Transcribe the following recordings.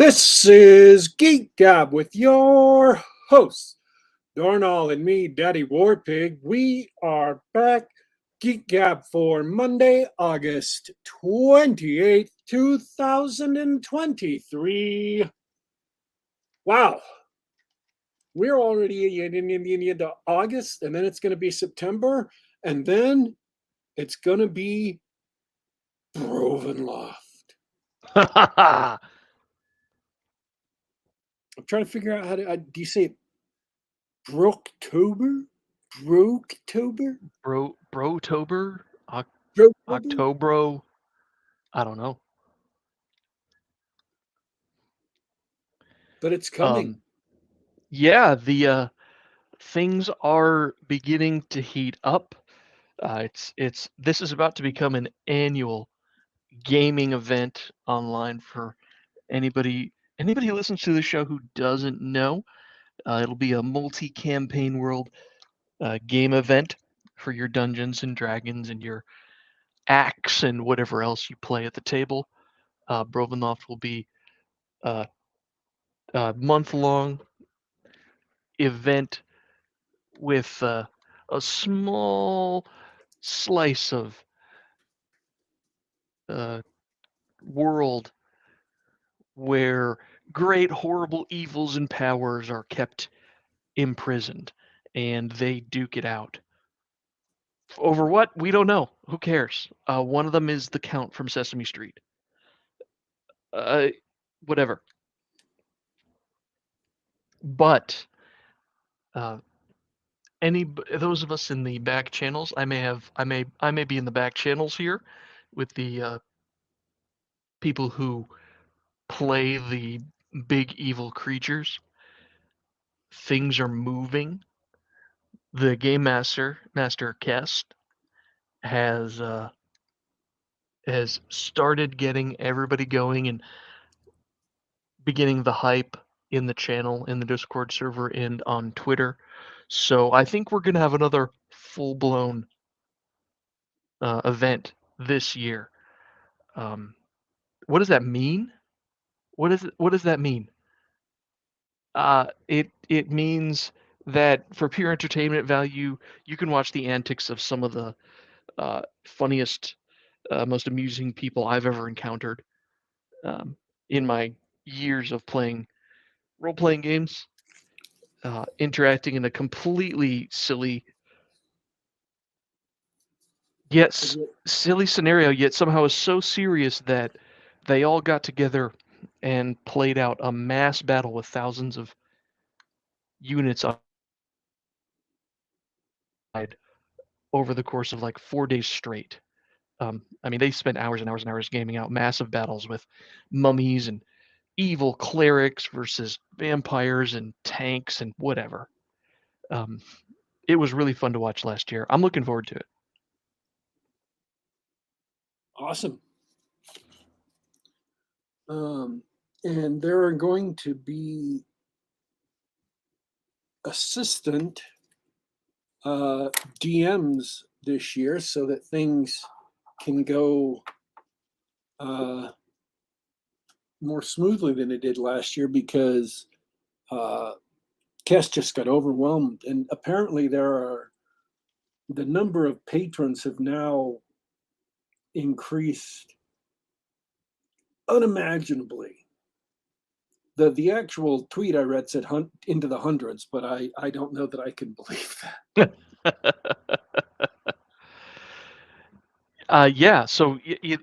This is Geek Gab with your hosts, Dorrinal and me, Daddy Warpig. We are back, Geek Gab, for Monday, August 28th, 2023. Wow, we're already into August, and then it's going to be September, and then it's going to be Brovenloft. I'm trying to figure out how to. Do you say it Brooktober? Broketober? Brotober? Brotober? Octobro? I don't know. But it's coming. Yeah, the things are beginning to heat up. This is about to become an annual gaming event online for anybody who listens to the show who doesn't know. It'll be a multi-campaign world game event for your Dungeons and Dragons and your axe and whatever else you play at the table. Brovenloft will be a month-long event with a small slice of uh, world where great, horrible evils and powers are kept imprisoned, and they duke it out. Over what? We don't know. Who cares? One of them is the Count from Sesame Street. Uh, Whatever. But uh, those of us in the back channels, I may be in the back channels here with the people who play the big evil creatures. Things are moving. The game master Kest, has has started getting everybody going and beginning the hype in the channel, in the Discord server, and on Twitter. So I think we're gonna have another full-blown event this year. Um, what does that mean? What does that mean? It means that for pure entertainment value, you can watch the antics of some of the funniest, most amusing people I've ever encountered in my years of playing role-playing games, interacting in a completely silly scenario, yet somehow is so serious that they all got together and played out a mass battle with thousands of units over the course of like 4 days straight. I mean, they spent hours and hours and hours gaming out massive battles with mummies and evil clerics versus vampires and tanks and whatever. Um, it was really fun to watch last year. I'm looking forward to it. Awesome. And there are going to be assistant DMs this year so that things can go more smoothly than it did last year because Kess just got overwhelmed. And apparently the number of patrons have now increased unimaginably. The actual tweet I read said into the hundreds, but I don't know that I can believe that. Yeah, so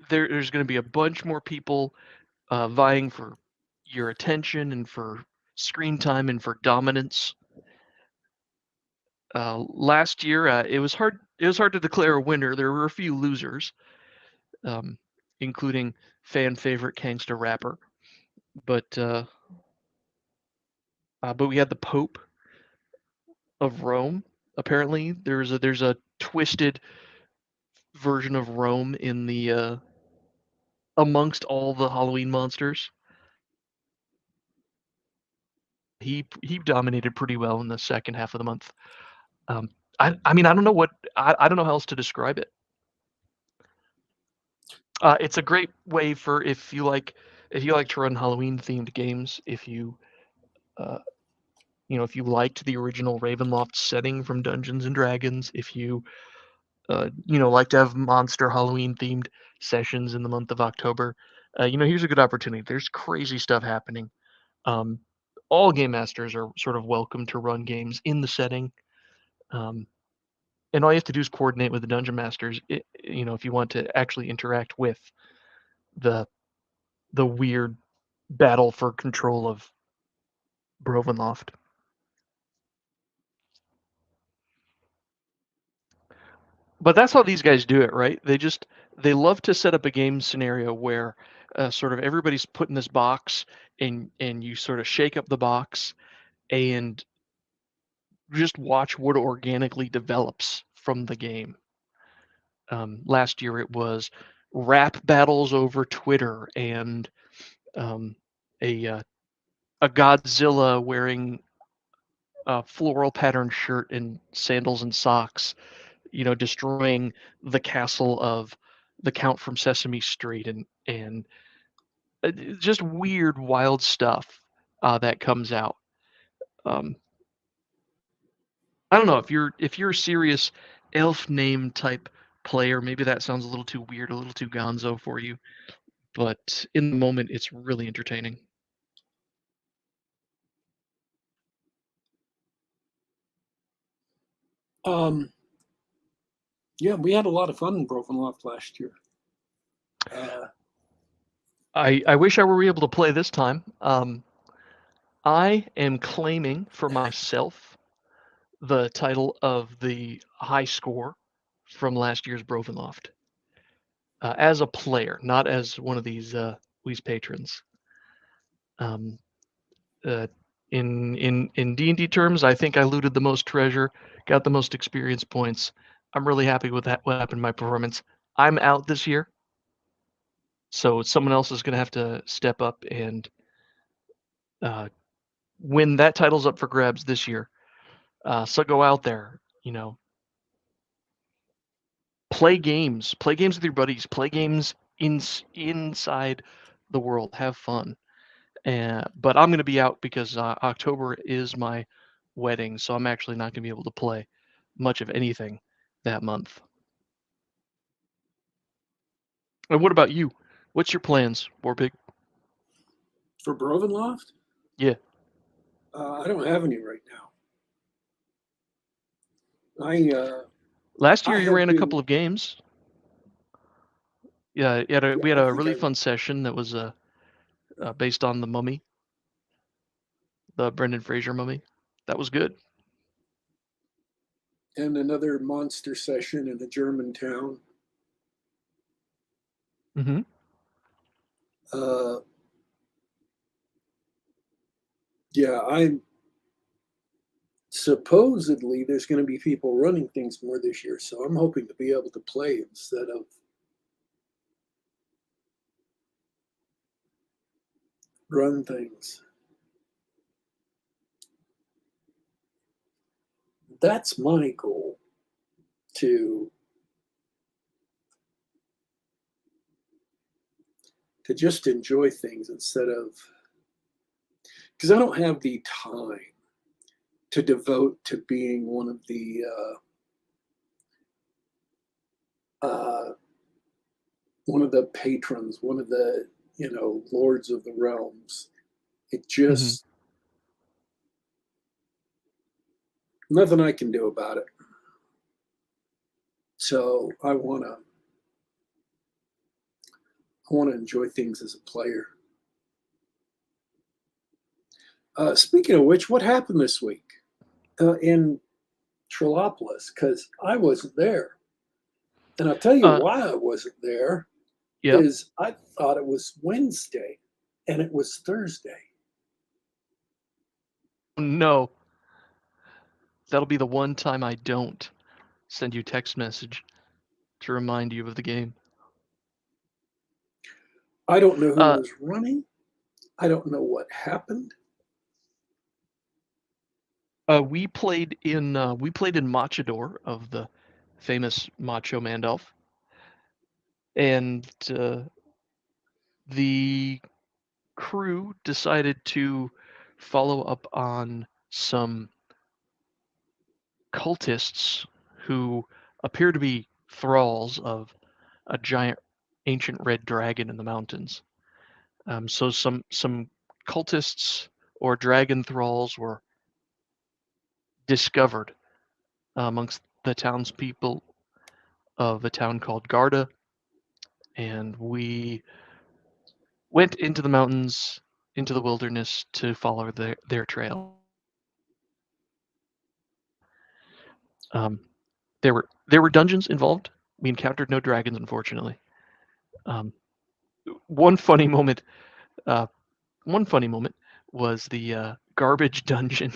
there's going to be a bunch more people vying for your attention and for screen time and for dominance. Last year, it was hard. It was hard to declare a winner. There were a few losers, including fan favorite Gangsta Rapper, but we had the Pope of Rome. Apparently, there's a twisted version of Rome in the amongst all the Halloween monsters. He dominated pretty well in the second half of the month. Um, I mean, I don't know I don't know how else to describe it. It's a great way for if you like if you like to run Halloween themed games, if you if you liked the original Ravenloft setting from Dungeons and Dragons, if you like to have monster Halloween themed sessions in the month of October, here's a good opportunity. There's crazy stuff happening. Um, all game masters are sort of welcome to run games in the setting. And all you have to do is coordinate with the dungeon masters. If you want to actually interact with the weird battle for control of Brovenloft. But that's how these guys do it, right? They love to set up a game scenario where sort of everybody's put in this box, and you sort of shake up the box and just watch what organically develops from the game. Last year it was rap battles over Twitter and a Godzilla wearing a floral patterned shirt and sandals and socks, destroying the castle of the Count from Sesame Street, and just weird, wild stuff that comes out. Um, I don't know if you're a serious elf name type player, maybe that sounds a little too weird, a little too gonzo for you. But in the moment, it's really entertaining. Yeah, we had a lot of fun in Broken Loft last year. I wish I were able to play this time. I am claiming for myself the title of the high score from last year's Brovenloft as a player, not as one of these patrons. Um, uh, in D&D terms, I think I looted the most treasure, got the most experience points. I'm really happy with that. What happened in my performance? I'm out this year, so someone else is going to have to step up and when that title's up for grabs this year. So go out there, play games with your buddies, play games inside the world, have fun. But I'm going to be out because October is my wedding, so I'm actually not going to be able to play much of anything that month. And what about you? What's your plans, Warpig? For Brovenloft? Yeah. I don't have any right now. Last year I you had ran a to. couple of games. Yeah, we had I a think really fun session that was based on the Mummy, the Brendan Fraser Mummy. That was good. And another monster session in a German town. Mm-hmm. Yeah, I'm supposedly there's going to be people running things more this year, so I'm hoping to be able to play instead of run things. That's my goal, to just enjoy things instead of, because I don't have the time to devote to being one of the patrons, one of the lords of the realms. It Mm-hmm. just nothing I can do about it. So I want to enjoy things as a player. Speaking of which, what happened this week in Trilopolis? Because I wasn't there, and I'll tell you why I wasn't there. Yep. Is I thought it was Wednesday, and it was Thursday. No. That'll be the one time I don't send you a text message to remind you of the game. I don't know who was running. I don't know what happened. We played in Machador of the famous Macho Mandolf, and the crew decided to follow up on some cultists who appear to be thralls of a giant ancient red dragon in the mountains. So some cultists or dragon thralls were discovered amongst the townspeople of a town called Garda, and we went into the mountains, into the wilderness to follow their trail. There were dungeons involved. We encountered no dragons, unfortunately. Um, one funny moment. Uh, one funny moment was the garbage dungeon.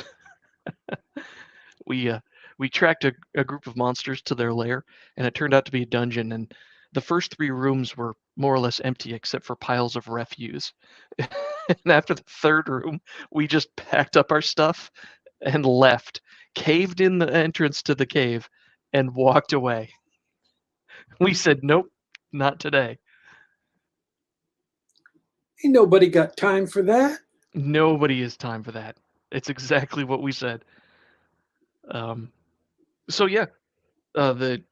we uh, we tracked a group of monsters to their lair, and it turned out to be a dungeon. And the first three rooms were more or less empty except for piles of refuse. And after the third room, we just packed up our stuff and left, caved in the entrance to the cave, and walked away. We said, nope, not today. Ain't nobody got time for that. Nobody has time for that. It's exactly what we said. Um, so yeah, the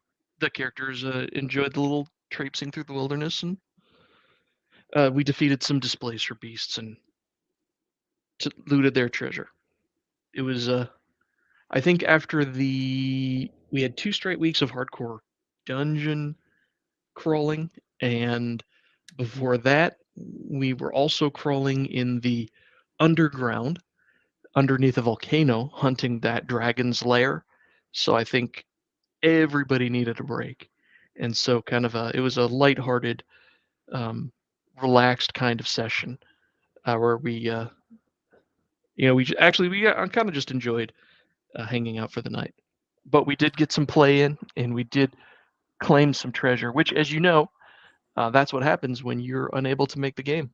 characters enjoyed the little traipsing through the wilderness, and we defeated some displacer beasts and looted their treasure. It was I think after we had 2 straight weeks of hardcore dungeon crawling, and before that we were also crawling in the underground underneath a volcano hunting that dragon's lair. So I think everybody needed a break. And so it was a lighthearted, um, relaxed kind of session where we kind of just enjoyed hanging out for the night. But we did get some play in, and we did claim some treasure, which, as you know, that's what happens when you're unable to make the game.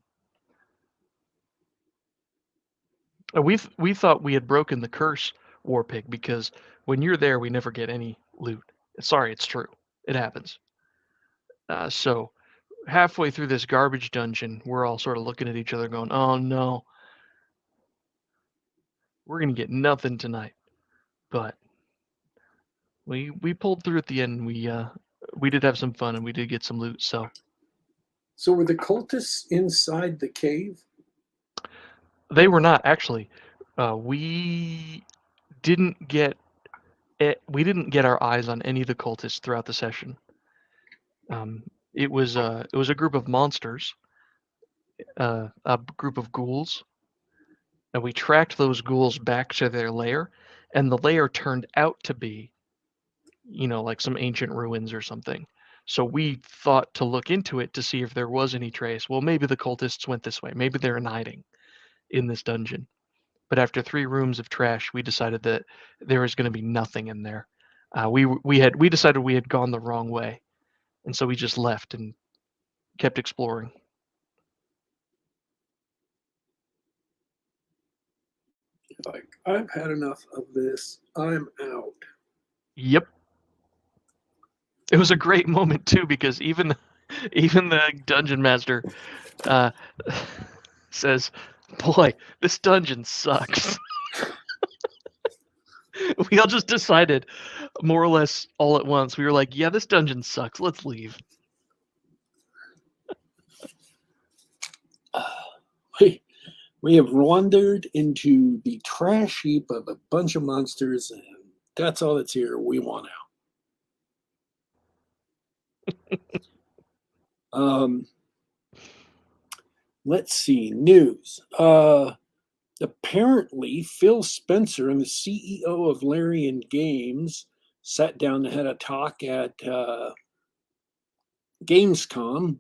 We thought we had broken the curse, Warpig, because when you're there, we never get any loot. Sorry, it's true. It happens. So halfway through this garbage dungeon, we're all sort of looking at each other going, oh no, we're going to get nothing tonight. But we pulled through at the end. We did have some fun, and we did get some loot. So were the cultists inside the cave? they were not actually. We didn't get we didn't get our eyes on any of the cultists throughout the session. It was a group of monsters, a group of ghouls, and we tracked those ghouls back to their lair, and the lair turned out to be, like some ancient ruins or something. So we thought to look into it to see if there was any trace. Well, maybe the cultists went this way. Maybe they're in hiding in this dungeon. But after 3 rooms of trash, we decided that there was going to be nothing in there. We decided we had gone the wrong way, and so we just left and kept exploring. Like, I've had enough of this. I'm out. Yep. It was a great moment too, because even the dungeon master uh, says, "Boy, this dungeon sucks." We all just decided, more or less all at once. We were like, "Yeah, this dungeon sucks. Let's leave." We have wandered into the trash heap of a bunch of monsters, and that's all that's here. We want out. Let's see. News. Apparently, Phil Spencer and the CEO of Larian Games sat down and had a talk at Gamescom.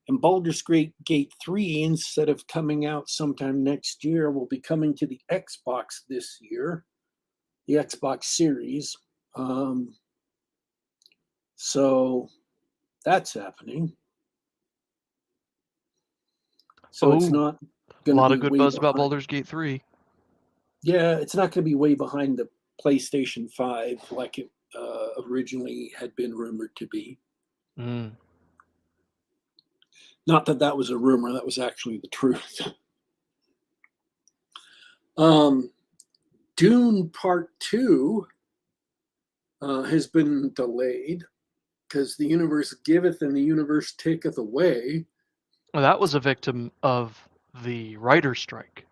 And Baldur's Gate 3, instead of coming out sometime next year, will be coming to the Xbox this year, the Xbox Series. So that's happening. So it's not a lot of good buzz about Baldur's Gate 3. Yeah, it's not going to be way behind the PlayStation 5 like it originally had been rumored to be. Mm. Not that that was a rumor, that was actually the truth. Um, Dune Part 2 has been delayed because the universe giveth and the universe taketh away. Well, that was a victim of the writer's strike.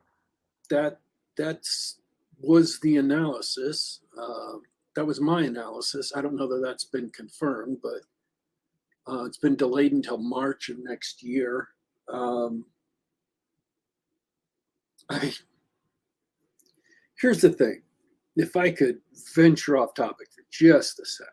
That's was the analysis. That was my analysis. I don't know that that's been confirmed, but it's been delayed until March of next year. I Here's the thing. If I could venture off topic for just a sec,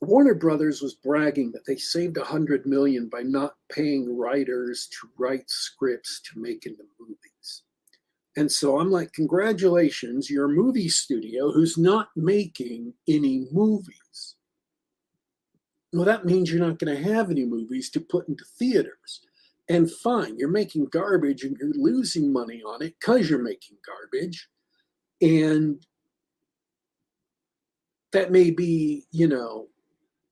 Warner Brothers was bragging that they saved $100 million by not paying writers to write scripts to make into movies. And so I'm like, congratulations, you're a movie studio who's not making any movies. Well, that means you're not going to have any movies to put into theaters. And fine, you're making garbage and you're losing money on it because you're making garbage. And that may be,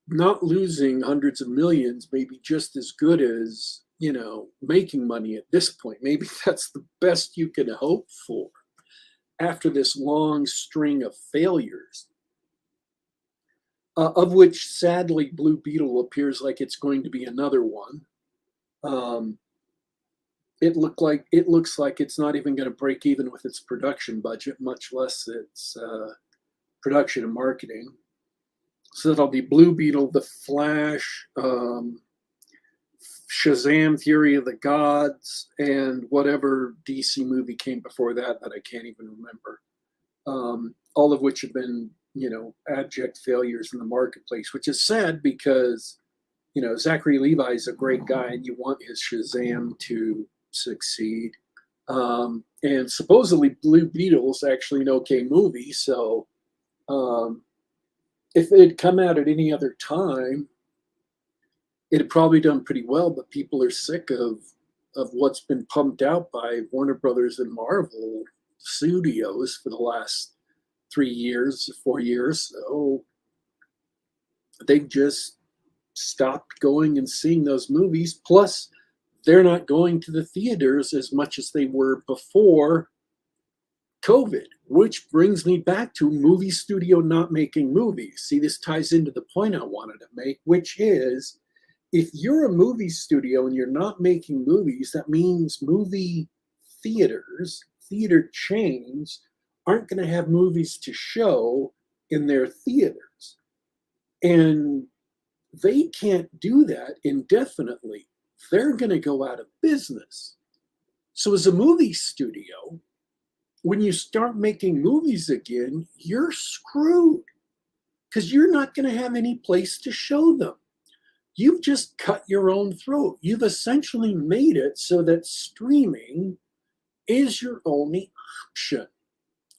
not losing hundreds of millions may be just as good as, making money at this point. Maybe that's the best you can hope for after this long string of failures, of which sadly Blue Beetle appears like it's going to be another one. It looks like it's not even going to break even with its production budget, much less its production and marketing. So that'll be Blue Beetle, The Flash, Shazam, Fury of the Gods, and whatever DC movie came before that I can't even remember. All of which have been, abject failures in the marketplace, which is sad because, Zachary Levi's a great guy and you want his Shazam to succeed. And supposedly Blue Beetle's actually an okay movie, so if it had come out at any other time, it had probably done pretty well, but people are sick of what's been pumped out by Warner Brothers and Marvel Studios for the last 3 years, 4 years. So they've just stopped going and seeing those movies. Plus, they're not going to the theaters as much as they were before COVID, which brings me back to movie studio not making movies. See, this ties into the point I wanted to make, which is if you're a movie studio and you're not making movies, that means movie theaters, theater chains aren't going to have movies to show in their theaters. And they can't do that indefinitely. They're going to go out of business. So as a movie studio, when you start making movies again, you're screwed because you're not going to have any place to show them. You've just cut your own throat. You've essentially made it so that streaming is your only option.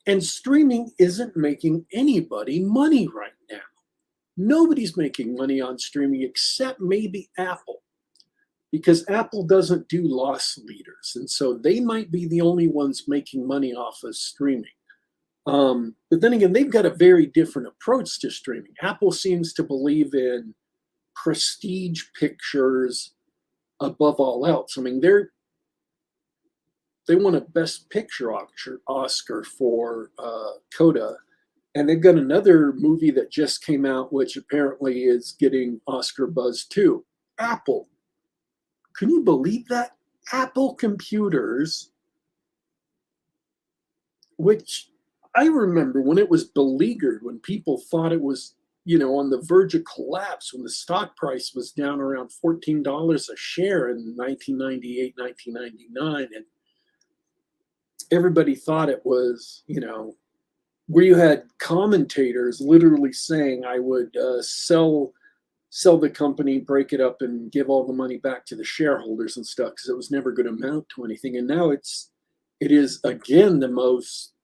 And streaming isn't making anybody money right now. Nobody's making money on streaming except maybe Apple, because Apple doesn't do loss leaders. And so they might be the only ones making money off of streaming. But then again, they've got a very different approach to streaming. Apple seems to believe in prestige pictures above all else. I mean, they won a Best Picture Oscar for Coda, and they've got another movie that just came out, which apparently is getting Oscar buzz too. Apple. Can you believe that? Apple computers, which I remember when it was beleaguered, when people thought it was, on the verge of collapse, when the stock price was down around $14 a share in 1998, 1999. And everybody thought it was, where you had commentators literally saying, I would sell the company, break it up, and give all the money back to the shareholders and stuff because it was never going to amount to anything. And now it is again the most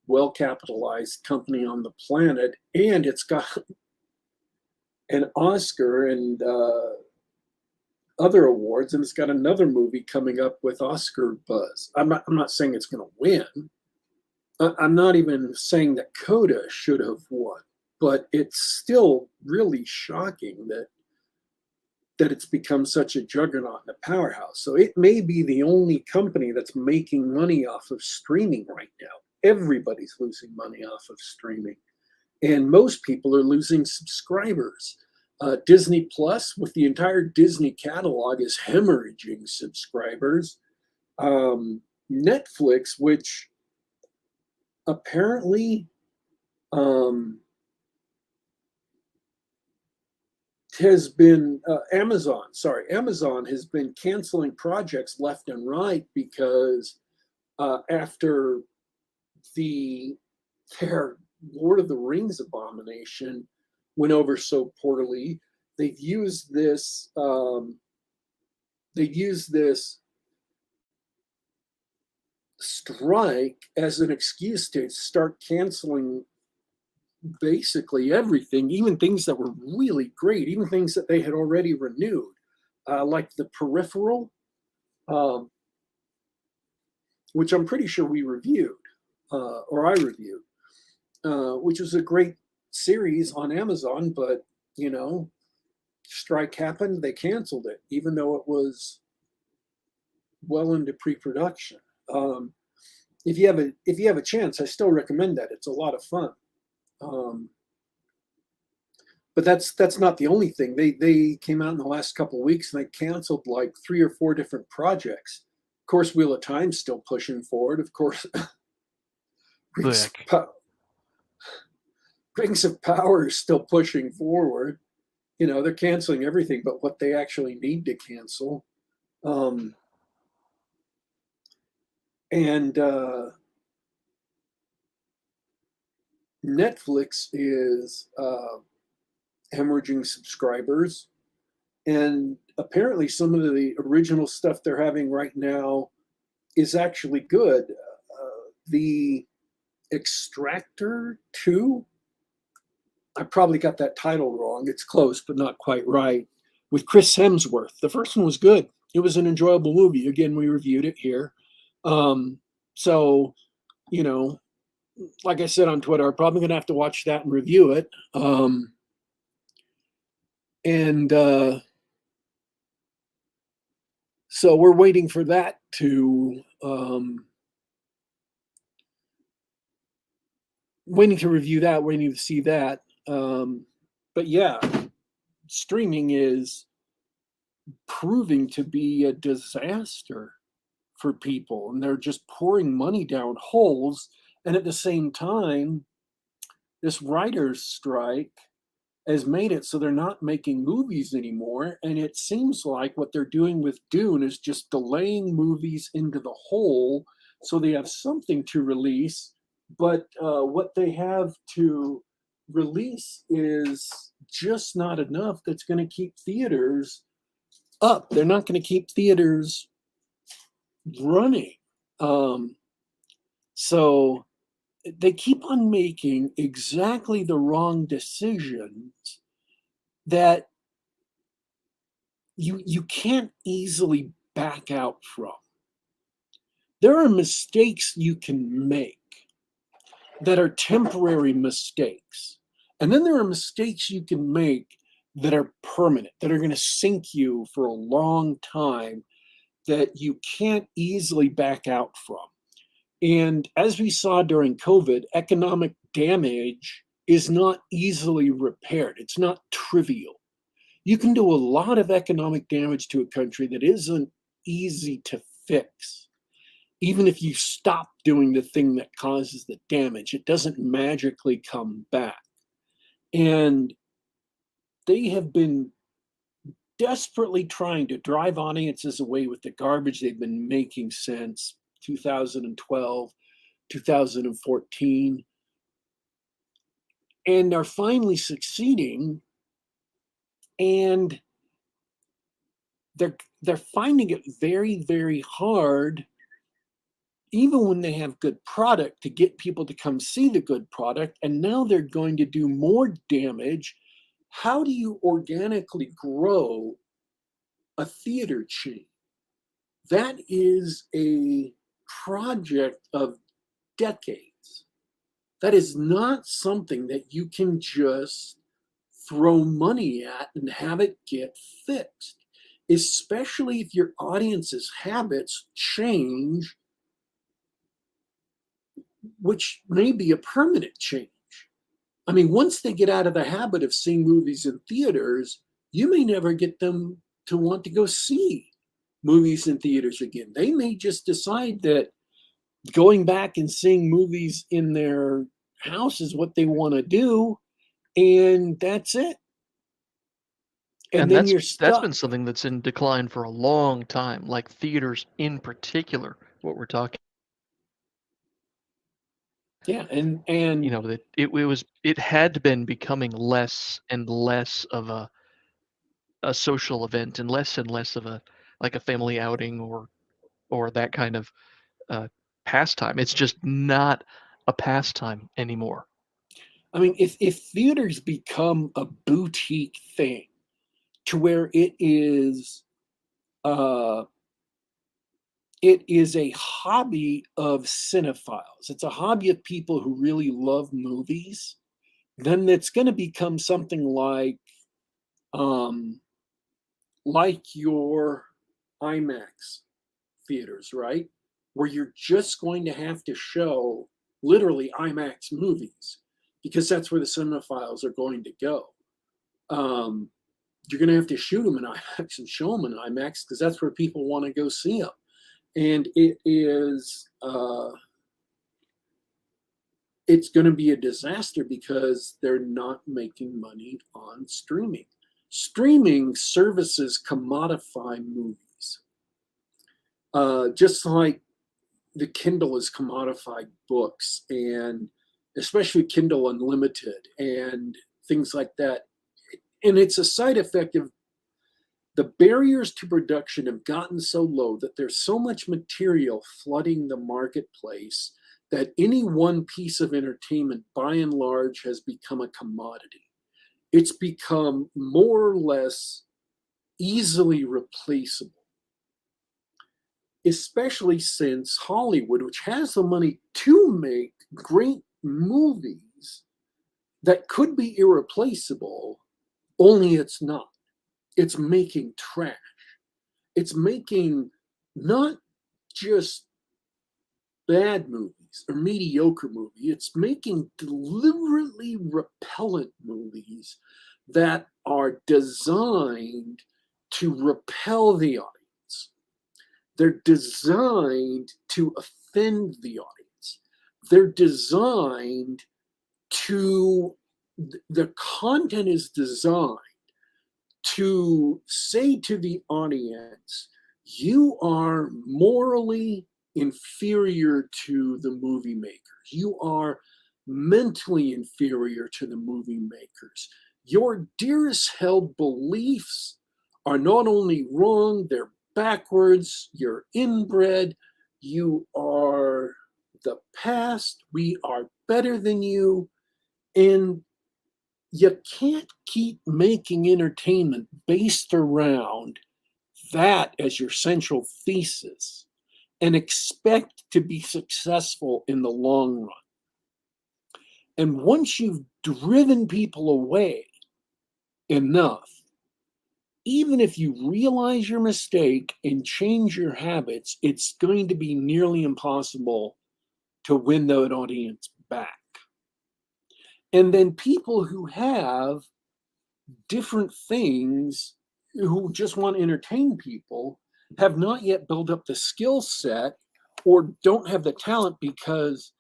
well-capitalized company on the planet, and it's got an Oscar and other awards, and it's got another movie coming up with Oscar buzz. I'm not saying it's going to win. I'm not even saying that Coda should have won, but it's still really shocking that that it's become such a juggernaut and a powerhouse. So it may be the only company that's making money off of streaming right now. Everybody's losing money off of streaming, and most people are losing subscribers. Disney Plus, with the entire Disney catalog, is hemorrhaging subscribers. Netflix, which apparently has been Amazon has been canceling projects left and right because after their Lord of the Rings abomination went over so poorly, they've used this strike as an excuse to start canceling basically everything, even things that were really great, even things that they had already renewed, like The Peripheral, which I'm pretty sure we reviewed, or I reviewed, which was a great series on Amazon, but strike happened, they canceled it, even though it was well into pre-production. If you have a chance, I still recommend that. It's a lot of fun. But that's not the only thing. They came out in the last couple of weeks and they canceled like 3 or 4 different projects. Of course, Wheel of Time's still pushing forward. Of course, Rings of Power is still pushing forward. They're canceling everything but what they actually need to cancel. And Netflix is hemorrhaging subscribers. And apparently some of the original stuff they're having right now is actually good. The Extractor 2, I probably got that title wrong. It's close, but not quite right. With Chris Hemsworth. The first one was good. It was an enjoyable movie. Again, we reviewed it here. So, like I said on Twitter, I'm probably going to have to watch that and review it. So we're waiting for that to waiting to review that, waiting to see that. But yeah, streaming is proving to be a disaster for people, and they're just pouring money down holes. And at the same time, this writer's strike has made it so they're not making movies anymore. And it seems like what they're doing with Dune is just delaying movies into the hole so they have something to release. But what they have to release is just not enough that's going to keep theaters up. They're not going to keep theaters running. So they keep on making exactly the wrong decisions that you can't easily back out from. There are mistakes you can make that are temporary mistakes. And then there are mistakes you can make that are permanent, that are going to sink you for a long time, that you can't easily back out from. And as we saw during COVID, economic damage is not easily repaired. It's not trivial. You can do a lot of economic damage to a country that isn't easy to fix. Even if you stop doing the thing that causes the damage, it doesn't magically come back. And they have been desperately trying to drive audiences away with the garbage they've been making since 2012, 2014, and are finally succeeding. And they're finding it very, very hard, even when they have good product, to get people to come see the good product. And now they're going to do more damage. How do you organically grow a theater chain? That is a project of decades. That is not something that you can just throw money at and have it get fixed, especially if your audience's habits change, which may be a permanent change. I mean, once they get out of the habit of seeing movies in theaters, you may never get them to want to go see movies in theaters again. They may just decide that going back and seeing movies in their house is what they want to do, and that's it. And then you're that's stuck. been something that's in decline for a long time, like theaters in particular, what we're talking. Yeah, and You know, that it had been becoming less and less of a social event and less of a like a family outing or that kind of uh, pastime. It's just not a pastime anymore. I mean, if theaters become a boutique thing to where uh, it is a hobby of cinephiles, it's a hobby of people who really love movies, then it's going to become something um, like your IMAX theaters, right? Where you're just going to have to show literally IMAX movies because that's where the cinephiles are going to go. Um, you're going to have to shoot them in IMAX and show them in IMAX because that's where people want to go see them. And it's going to be a disaster because they're not making money on streaming. Streaming services commodify movies, just like the Kindle has commodified books, and especially Kindle Unlimited and things like that. And it's a side effect of the barriers to production have gotten so low that there's so much material flooding the marketplace that any one piece of entertainment, by and large, has become a commodity. It's become more or less easily replaceable, especially since Hollywood, which has the money to make great movies that could be irreplaceable, only it's not. It's making trash. It's making not just bad movies or mediocre movies, it's making deliberately repellent movies that are designed to repel the audience. They're designed to offend the audience. They're designed to, the content is designed to say to the audience, you are morally inferior to the movie makers. You are mentally inferior to the movie makers. Your dearest held beliefs are not only wrong, they're backwards, you're inbred, you are the past, we are better than you. And you can't keep making entertainment based around that as your central thesis and expect to be successful in the long run. And once you've driven people away enough, even if you realize your mistake and change your habits, it's going to be nearly impossible to win that audience back. And then people who have different things, who just want to entertain people, have not yet built up the skill set or don't have the talent because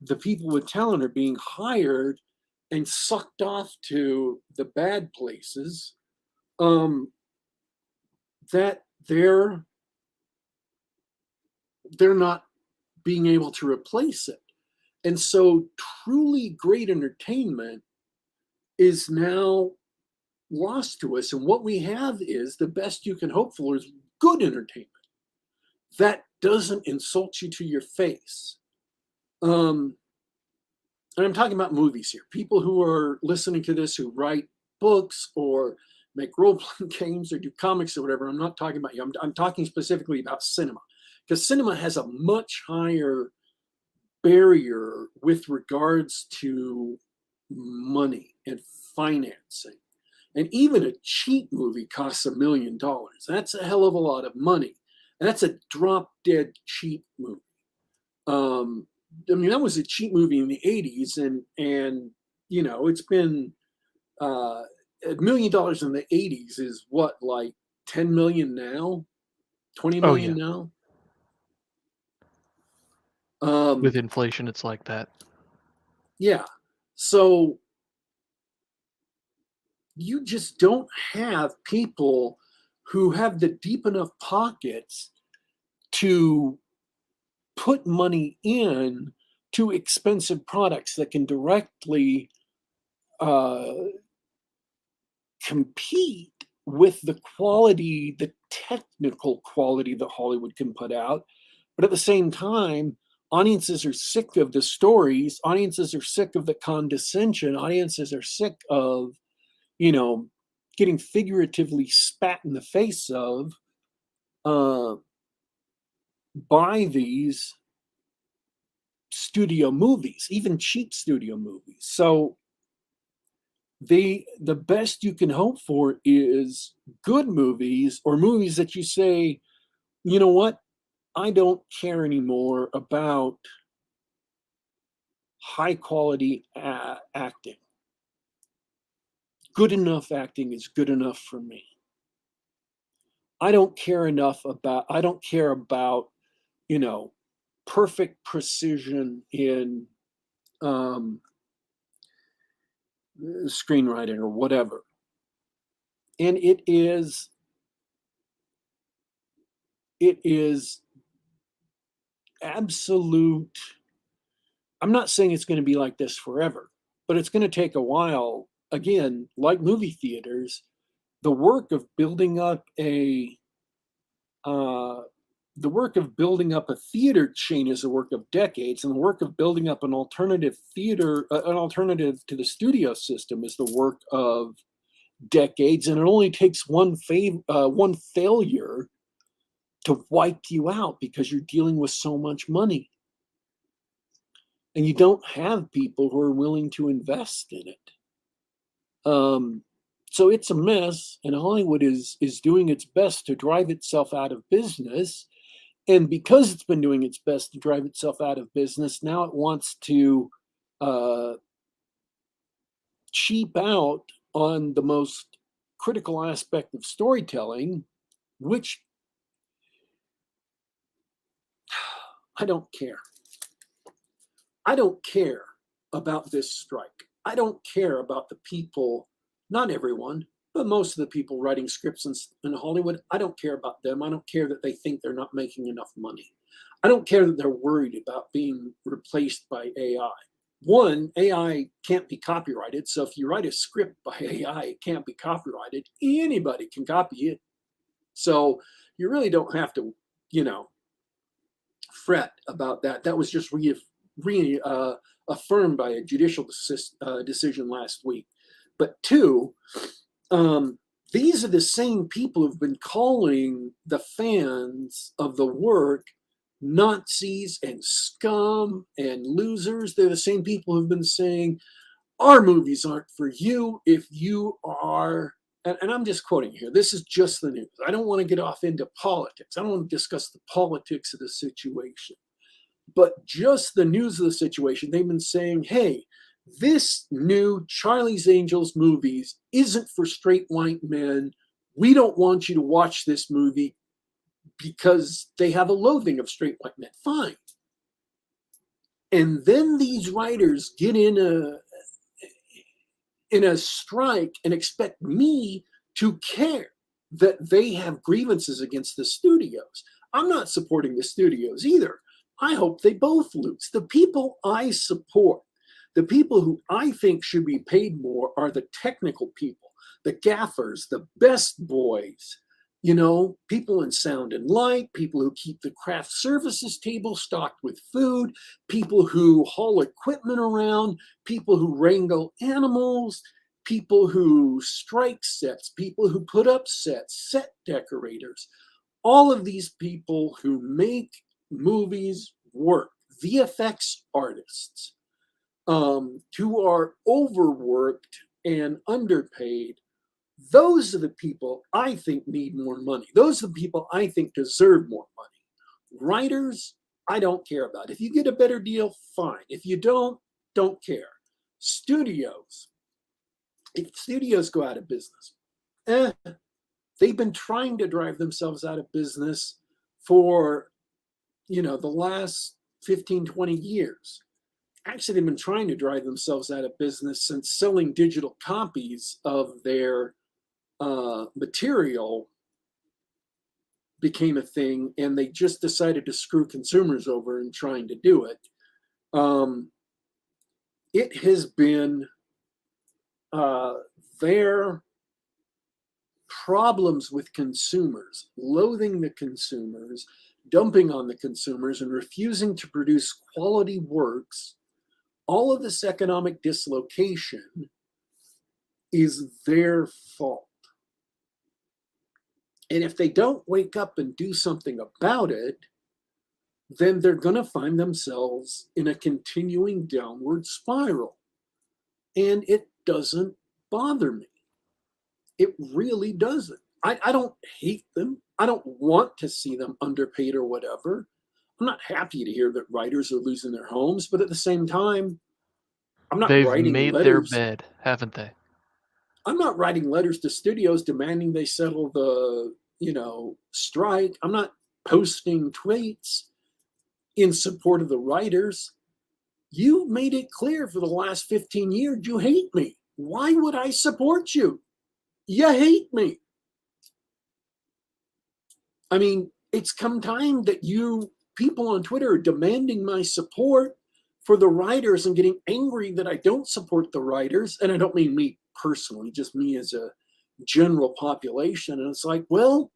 the people with talent are being hired and sucked off to the bad places, that they're not being able to replace it. And so truly great entertainment is now lost to us. And what we have is the best you can hope for is good entertainment that doesn't insult you to your face. And I'm talking about movies here. People who are listening to this who write books or make role-playing games or do comics or whatever, I'm not talking about you. I'm talking specifically about cinema, because cinema has a much higher barrier with regards to money and financing. And even a cheap movie costs $1 million. That's a hell of a lot of money. And that's a drop dead cheap movie. I mean, that was a cheap movie in the 80s, and you know, it's been $1 million in the 80s is what, like 10 million now, 20 Oh million yeah. now. With inflation, it's like that. Yeah. So you just don't have people who have the deep enough pockets to put money in to expensive products that can directly uh, compete with the quality, the technical quality that Hollywood can put out. But at the same time, audiences are sick of the stories. Audiences are sick of the condescension. Audiences are sick of, you know, getting figuratively spat in the face of uh, by these studio movies, even cheap studio movies. So the best you can hope for is good movies, or movies that you say, you know what, I don't care anymore about high quality acting. Good enough acting is good enough for me. I don't care about, you know, perfect precision in um, screenwriting or whatever. And it is absolute. I'm not saying it's going to be like this forever, but it's going to take a while. Again, like movie theaters, the work of building up uh, a theater chain is a work of decades, and the work of building up an alternative theater, an alternative to the studio system, is the work of decades. And it only takes one failure to wipe you out because you're dealing with so much money, and you don't have people who are willing to invest in it. So it's a mess, and Hollywood is doing its best to drive itself out of business. And because it's been doing its best to drive itself out of business, now it wants to uh, cheap out on the most critical aspect of storytelling, which I don't care. I don't care about this strike. I don't care about the people, not everyone, but most of the people writing scripts in Hollywood. I don't care about them. I don't care that they think they're not making enough money. I don't care that they're worried about being replaced by AI. One, AI can't be copyrighted. So if you write a script by AI, it can't be copyrighted. Anybody can copy it. So you really don't have to, you know, fret about that. That was just affirmed by a judicial decision last week. But two, these are the same people who've been calling the fans of the work Nazis and scum and losers. They're the same people who've been saying, our movies aren't for you if you are. And I'm just quoting here. This is just the news. I don't want to get off into politics. I don't want to discuss the politics of the situation, but just the news of the situation. They've been saying, hey, this new Charlie's Angels movies isn't for straight white men. We don't want you to watch this movie because they have a loathing of straight white men. Fine. And then these writers get in a strike and expect me to care that they have grievances against the studios. I'm not supporting the studios either. I hope they both lose. The people I support, the people who I think should be paid more, are the technical people, the gaffers, the best boys, you know, people in sound and light, people who keep the craft services table stocked with food, people who haul equipment around, people who wrangle animals, people who strike sets, people who put up sets, set decorators, all of these people who make movies work, VFX artists, who are overworked and underpaid, Those are the people I think need more money. Those are the people I think deserve more money. Writers, I don't care about. If you get a better deal, fine. If you don't care. Studios, if studios go out of business, they've been trying to drive themselves out of business for, the last 15, 20 years. Actually, they've been trying to drive themselves out of business since selling digital copies of their material became a thing, and they just decided to screw consumers over in trying to do it. It has been their problems with consumers, loathing the consumers, dumping on the consumers, and refusing to produce quality works. All of this economic dislocation is their fault. And if they don't wake up and do something about it, then they're going to find themselves in a continuing downward spiral. And it doesn't bother me. It really doesn't. I don't hate them. I don't want to see them underpaid or whatever. I'm not happy to hear that writers are losing their homes, but at the same time, I'm not They've writing made letters. their bed, haven't they? I'm not writing letters to studios demanding they settle the, strike. I'm not posting tweets in support of the writers. You made it clear for the last 15 years you hate me. Why would I support you? You hate me. I mean, it's come time that you people on Twitter are demanding my support for the writers and getting angry that I don't support the writers. And I don't mean me personally, just me as a general population. And it's like, well,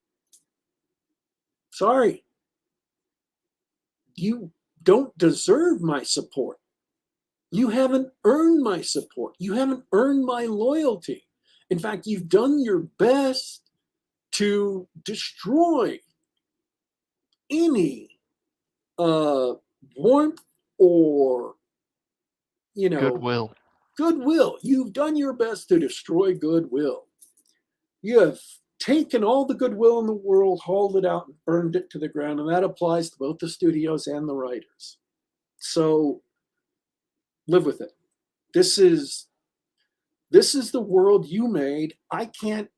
sorry. You don't deserve my support. You haven't earned my support. You haven't earned my loyalty. In fact, you've done your best to destroy any warmth or, Goodwill. Goodwill. You've done your best to destroy goodwill. You have taken all the goodwill in the world, hauled it out, and burned it to the ground, and that applies to both the studios and the writers. So live with it. This is the world you made. I can't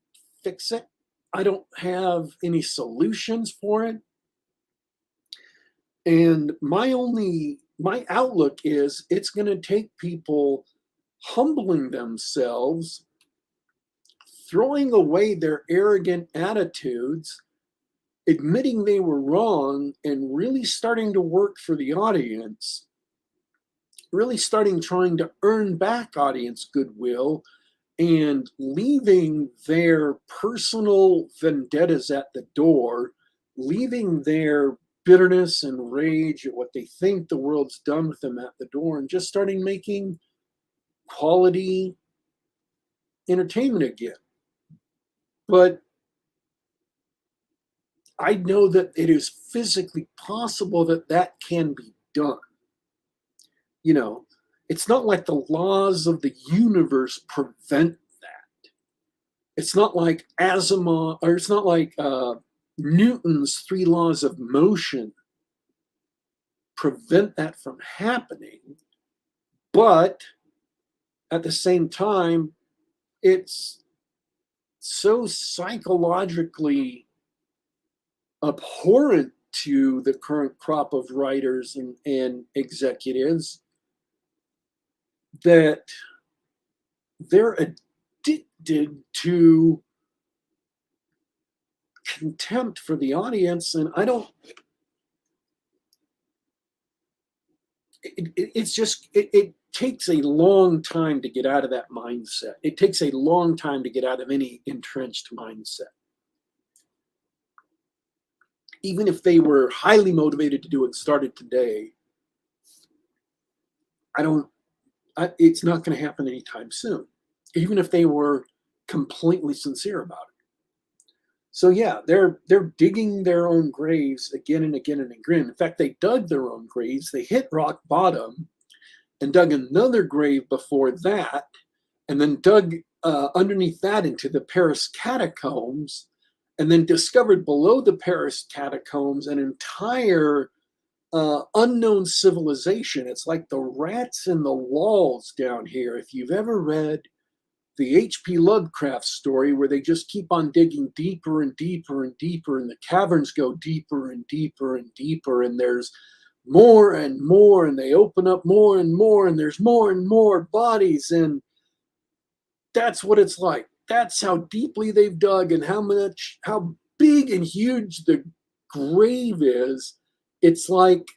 fix it. I don't have any solutions for it. And my outlook is it's going to take people humbling themselves, throwing away their arrogant attitudes, admitting they were wrong, and really starting to work for the audience, really trying to earn back audience goodwill, and leaving their personal vendettas at the door, leaving their bitterness and rage at what they think the world's done with them at the door, and just starting making quality entertainment again. But I know that it is physically possible that can be done. It's not like the laws of the universe prevent that. It's not like Asimov, or it's not like Newton's 3 laws of motion prevent that from happening. But at the same time, it's so psychologically abhorrent to the current crop of writers and executives that they're addicted to contempt for the audience. And I don't, it takes a long time to get out of that mindset. It takes a long time to get out of any entrenched mindset. Even if they were highly motivated to do it, started today, it's not going to happen anytime soon, even if they were completely sincere about it. So yeah, they're digging their own graves again and again and again. In fact, they dug their own graves. They hit rock bottom and dug another grave before that, and then dug underneath that into the Paris catacombs, and then discovered below the Paris catacombs an entire unknown civilization. It's like the rats in the walls down here. If you've ever read the H.P. Lovecraft story where they just keep on digging deeper and deeper and deeper, and the caverns go deeper and deeper and deeper, and there's more and more, and they open up more and more, and there's more and more bodies, and that's what it's like. That's how deeply they've dug and how big and huge the grave is. It's like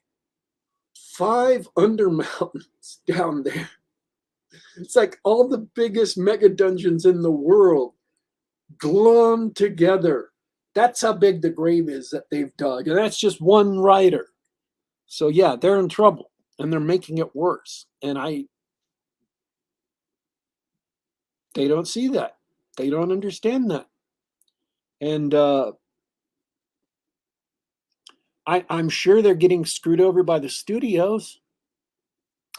5 under mountains down there. It's like all the biggest mega dungeons in the world glommed together. That's how big the grave is that they've dug. And that's just one writer. So yeah, they're in trouble and they're making it worse. And they don't see that. They don't understand that. And I'm sure they're getting screwed over by the studios.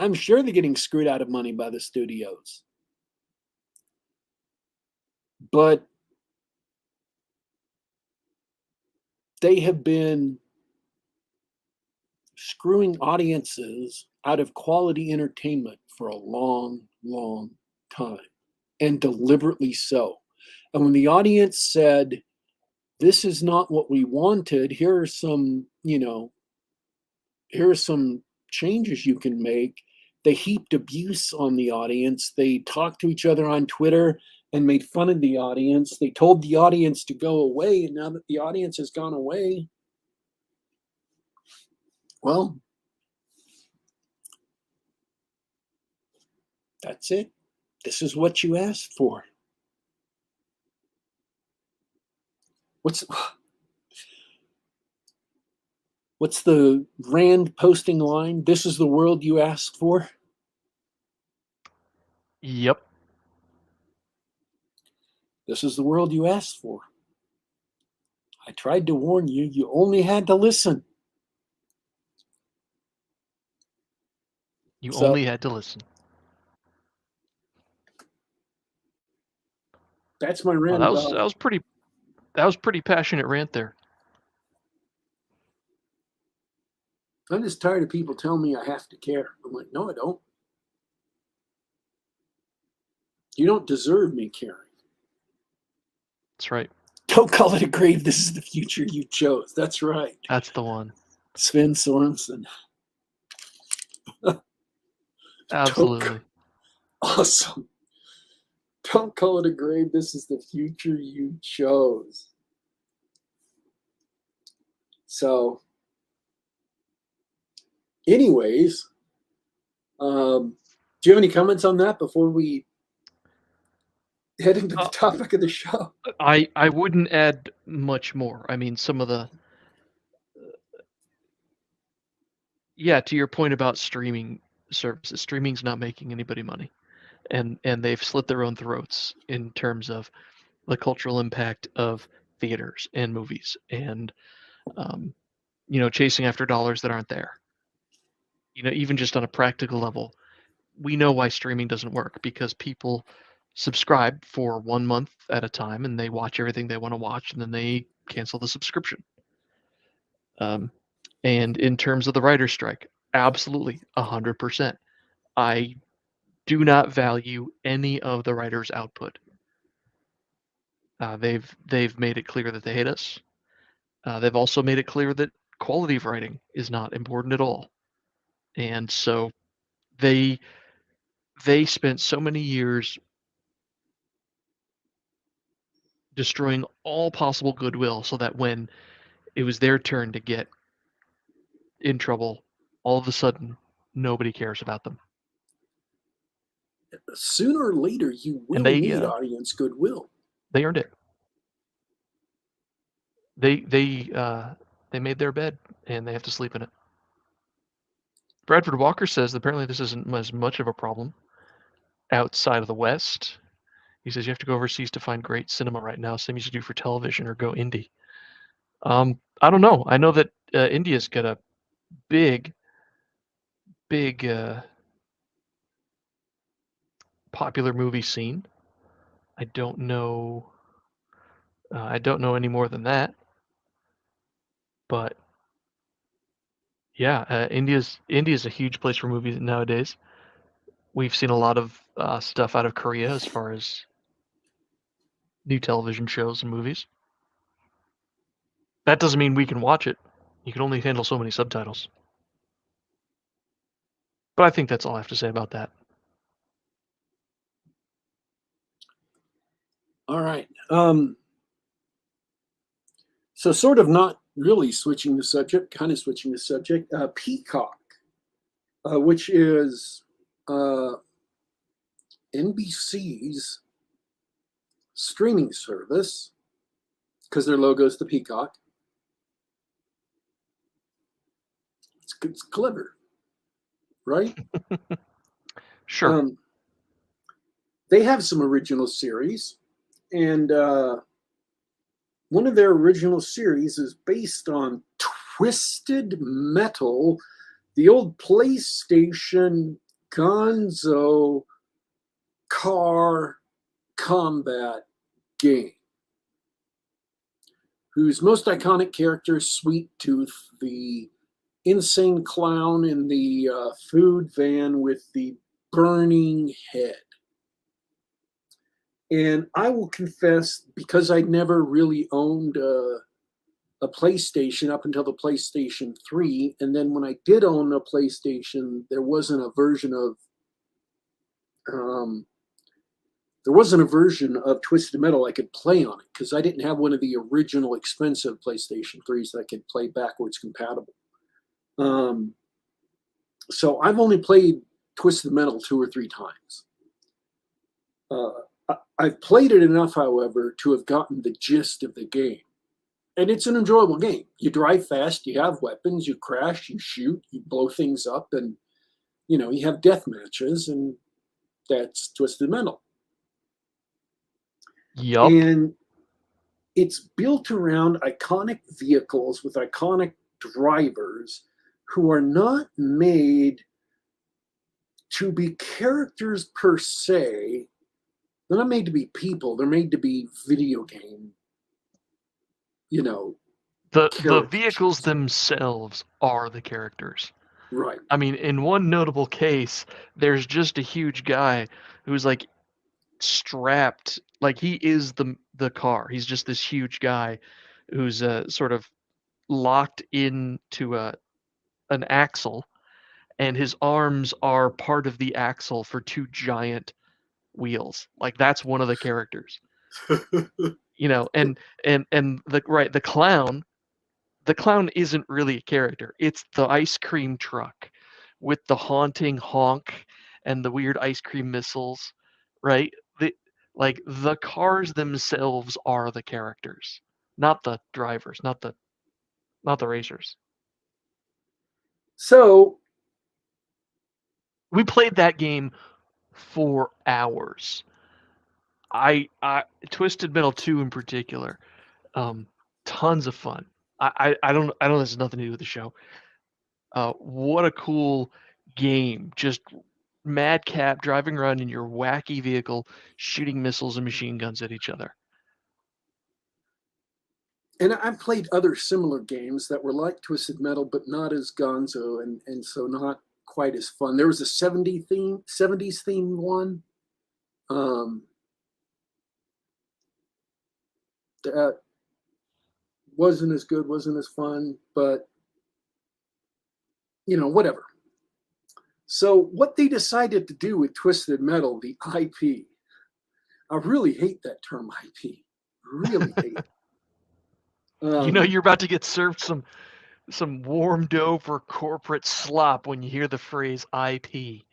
I'm sure they're getting screwed out of money by the studios. But they have been screwing audiences out of quality entertainment for a long, long time, and deliberately so. And when the audience said, this is not what we wanted, here are some, here are some changes you can make. They heaped abuse on the audience. They talked to each other on Twitter and made fun of the audience. They told the audience to go away. And now that the audience has gone away, well, that's it. This is what you asked for. What's the Rand posting line? This is the world you asked for? Yep. This is the world you asked for. I tried to warn you. You only had to listen. You only had to listen. That's my rant. That was pretty passionate rant there. I'm just tired of people telling me I have to care. I'm like, no, I don't. You don't deserve me caring. That's right. Don't call it a grave. This is the future you chose. That's right. That's the one. Sven Sorensen. Absolutely. Awesome. Don't call it a grave. This is the future you chose. So, anyways, do you have any comments on that before we head into the topic of the show? I wouldn't add much more. I mean, some of the to your point about streaming services, streaming's not making anybody money, and they've slit their own throats in terms of the cultural impact of theaters and movies, and chasing after dollars that aren't there. Even just on a practical level, we know why streaming doesn't work, because people subscribe for 1 month at a time and they watch everything they want to watch, and then they cancel the subscription. And in terms of the writer's strike, absolutely 100%. I do not value any of the writers' output. They've made it clear that they hate us. They've also made it clear that quality of writing is not important at all. And so they spent so many years destroying all possible goodwill so that when it was their turn to get in trouble, all of a sudden nobody cares about them. Sooner or later, you will need audience goodwill. They earned it. They made their bed and they have to sleep in it. Bradford Walker says that apparently this isn't as much of a problem outside of the West. He says you have to go overseas to find great cinema right now, same as you do for television, or go indie. I don't know. I know that India's got a big popular movie scene. I don't know. I don't know any more than that. But yeah, India's a huge place for movies nowadays. We've seen a lot of stuff out of Korea as far as new television shows and movies. That doesn't mean we can watch it. You can only handle so many subtitles. But I think that's all I have to say about that. All right. So sort of not really switching the subject, kind of switching the subject. Peacock, which is NBC's streaming service, because their logo is the peacock. It's clever, right? Sure. They have some original series, and one of their original series is based on Twisted Metal, the old PlayStation Gonzo car combat game, whose most iconic character is Sweet Tooth, the insane clown in the food van with the burning head. And I will confess, because I never really owned a PlayStation up until the PlayStation 3, and then when I did own a PlayStation, there wasn't a version of Twisted Metal I could play on it, because I didn't have one of the original expensive PlayStation 3s that I could play backwards compatible. So I've only played Twisted Metal 2 or 3 times. I've played it enough, however, to have gotten the gist of the game. And it's an enjoyable game. You drive fast, you have weapons, you crash, you shoot, you blow things up, and you have death matches, and that's Twisted Metal. Yup. And it's built around iconic vehicles with iconic drivers who are not made to be characters per se. They're not made to be people. They're made to be video game, The vehicles themselves are the characters. Right. I mean, in one notable case, there's just a huge guy who's like strapped, like he is the car. He's just this huge guy who's sort of locked into an axle, and his arms are part of the axle for 2 giant wheels. Like that's one of the characters. And the clown, isn't really a character. It's the ice cream truck with the haunting honk and the weird ice cream missiles, right? The cars themselves are the characters, not the drivers, not the racers. So We played that game for hours. I Twisted Metal 2 in particular, tons of fun. I don't this has nothing to do with the show. What a cool game. Just madcap driving around in your wacky vehicle, shooting missiles and machine guns at each other. And I've played other similar games that were like Twisted Metal, but not as gonzo, and so not quite as fun. There was a 70s themed one. That wasn't as good, wasn't as fun, but whatever. So what they decided to do with Twisted Metal, the IP, I really hate that term IP. Really hate it. You're about to get served some warmed over corporate slop when you hear the phrase IP.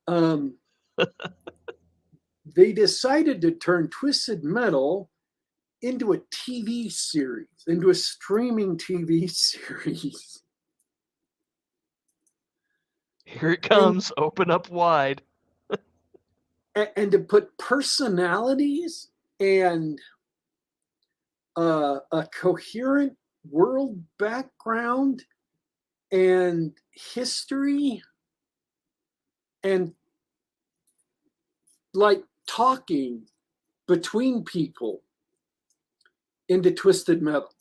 They decided to turn Twisted Metal into a TV series, into a streaming TV series. Here it comes. Open up wide. And to put personalities and a coherent world background and history and like talking between people into Twisted Metal.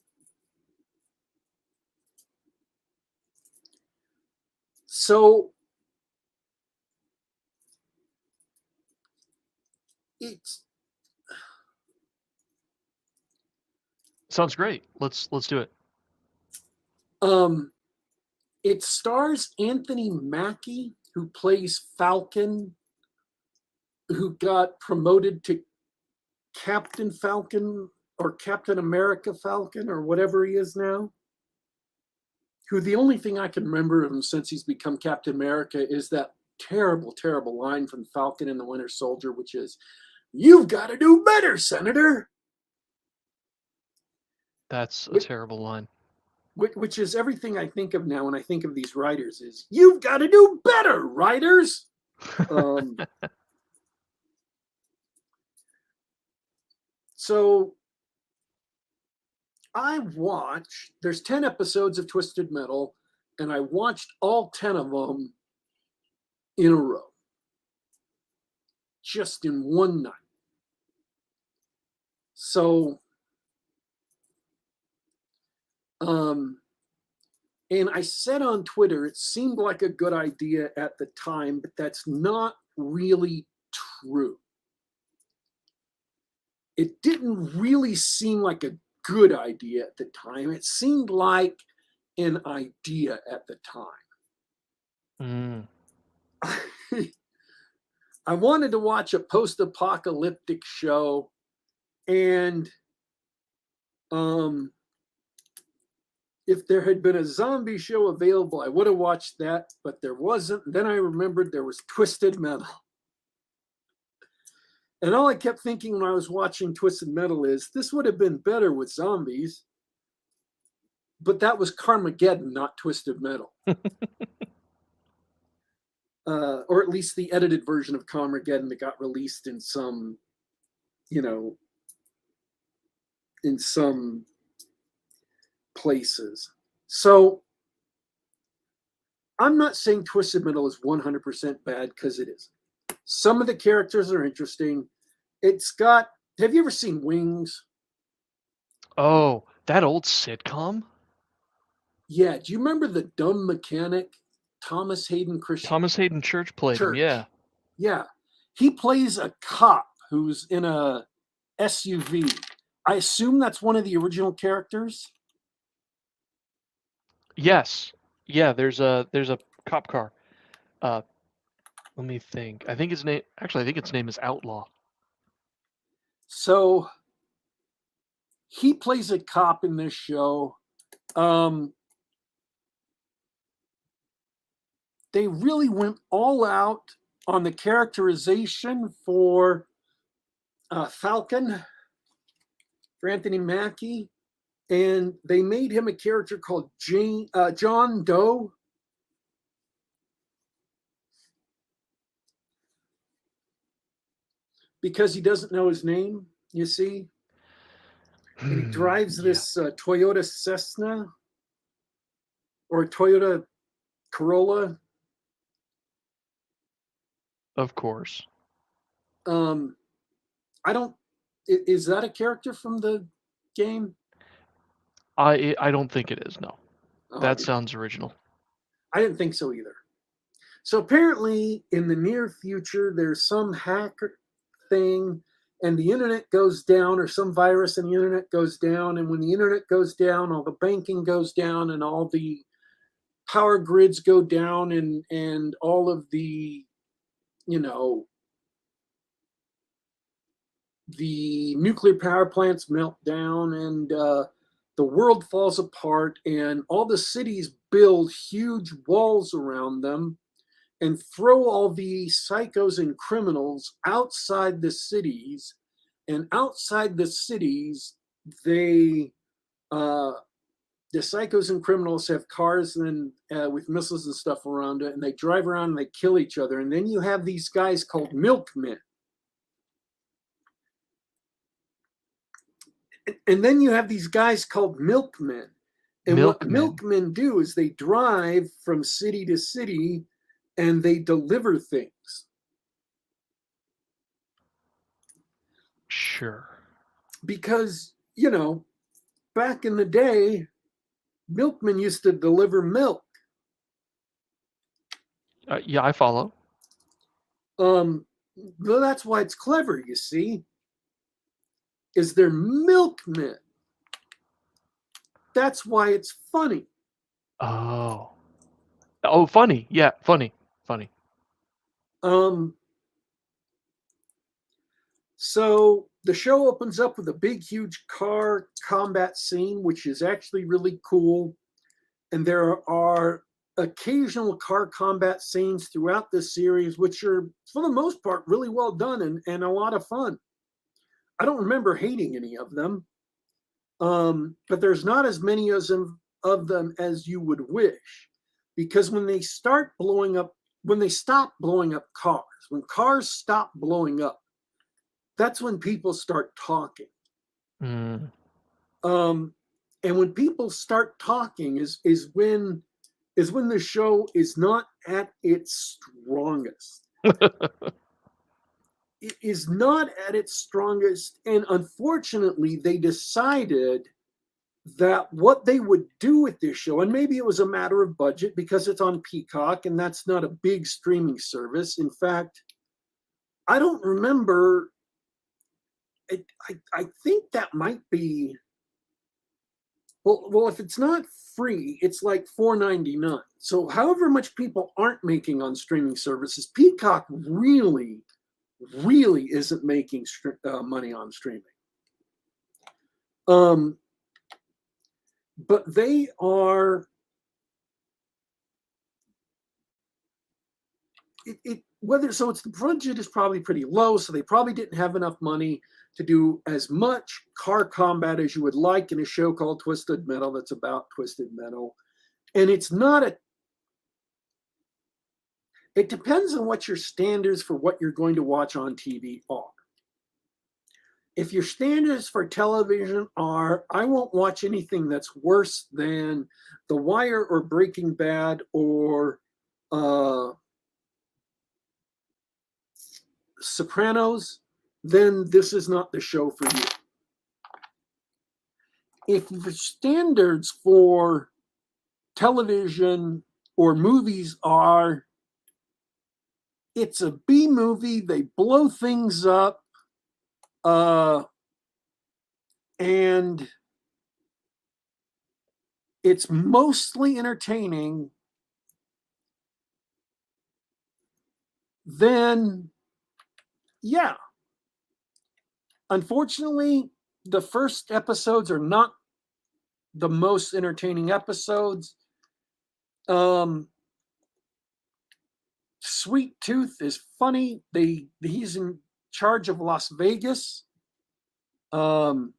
So it's Sounds great. Let's do it. It stars Anthony Mackie, who plays Falcon, who got promoted to Captain Falcon or Captain America Falcon or whatever he is now. Who the only thing I can remember of him since he's become Captain America is that terrible, terrible line from Falcon and the Winter Soldier, which is, "You've got to do better, Senator." That's a terrible line. Which is everything I think of now when I think of these writers is, "You've got to do better, writers." So there's 10 episodes of Twisted Metal, and I watched all 10 of them in a row, just in one night. So, and I said on Twitter, it seemed like a good idea at the time, but that's not really true. It didn't really seem like a good idea at the time. It seemed like an idea at the time. I wanted to watch a post-apocalyptic show, and if there had been a zombie show available, I would have watched that, but there wasn't. Then I remembered there was Twisted Metal. And all I kept thinking when I was watching Twisted Metal is, this would have been better with zombies. But that was Carmageddon, not Twisted Metal. Or at least the edited version of Carmageddon that got released in some, in some places. So I'm not saying Twisted Metal is 100% bad, because it is. Some of the characters are interesting. Have you ever seen Wings? Oh, that old sitcom? Yeah. Do you remember the dumb mechanic, Thomas Hayden Church played him, yeah. Yeah. He plays a cop who's in a SUV. I assume that's one of the original characters. Yes. Yeah, there's a cop car. Let me think. I think its name is Outlaw. So he plays a cop in this show. They really went all out on the characterization for Falcon, for Anthony Mackie, and they made him a character called John Doe. Because he doesn't know his name, you see. And he drives this Toyota Cessna or Toyota Corolla. Of course. Is that a character from the game? I don't think it is, no. That sounds original. I didn't think so either. So apparently in the near future, there's some hacker thing and the internet goes down, or some virus and the internet goes down. And when the internet goes down, all the banking goes down and all the power grids go down, and all of the, the nuclear power plants melt down, and the world falls apart, and all the cities build huge walls around them and throw all the psychos and criminals outside the cities. And outside the cities, the psychos and criminals have cars and with missiles and stuff around it, and they drive around and they kill each other. And then you have these guys called milkmen. And then you have these guys called milkmen. And what milkmen do is they drive from city to city and they deliver things. Sure. Because, back in the day, milkmen used to deliver milk. Yeah, I follow. Well, that's why it's clever, you see, is they're milkmen. That's why it's funny. Oh. Oh, funny. Yeah, funny. So the show opens up with a big, huge car combat scene, which is actually really cool. And there are occasional car combat scenes throughout this series, which are, for the most part, really well done and a lot of fun. I don't remember hating any of them, but there's not as many of them as you would wish, because when they stop blowing up cars, when cars stop blowing up, that's when people start talking. Mm. And when people start talking is when the show is not at its strongest. It is not at its strongest, and unfortunately, they decided that what they would do with this show, and maybe it was a matter of budget because it's on Peacock, and that's not a big streaming service. In fact, I don't remember. I think that might be. Well, if it's not free, it's like $4.99. So, however much people aren't making on streaming services, Peacock really, really isn't making money on streaming. But they are. It's the budget is probably pretty low, so they probably didn't have enough money to do as much car combat as you would like in a show called Twisted Metal that's about Twisted Metal. And it depends on what your standards for what you're going to watch on TV are. If your standards for television are, I won't watch anything that's worse than The Wire or Breaking Bad or Sopranos, then this is not the show for you. If the standards for television or movies are, it's a B movie, they blow things up, and it's mostly entertaining, then yeah. Unfortunately, the first episodes are not the most entertaining episodes. Sweet Tooth is funny. He's in charge of Las Vegas. And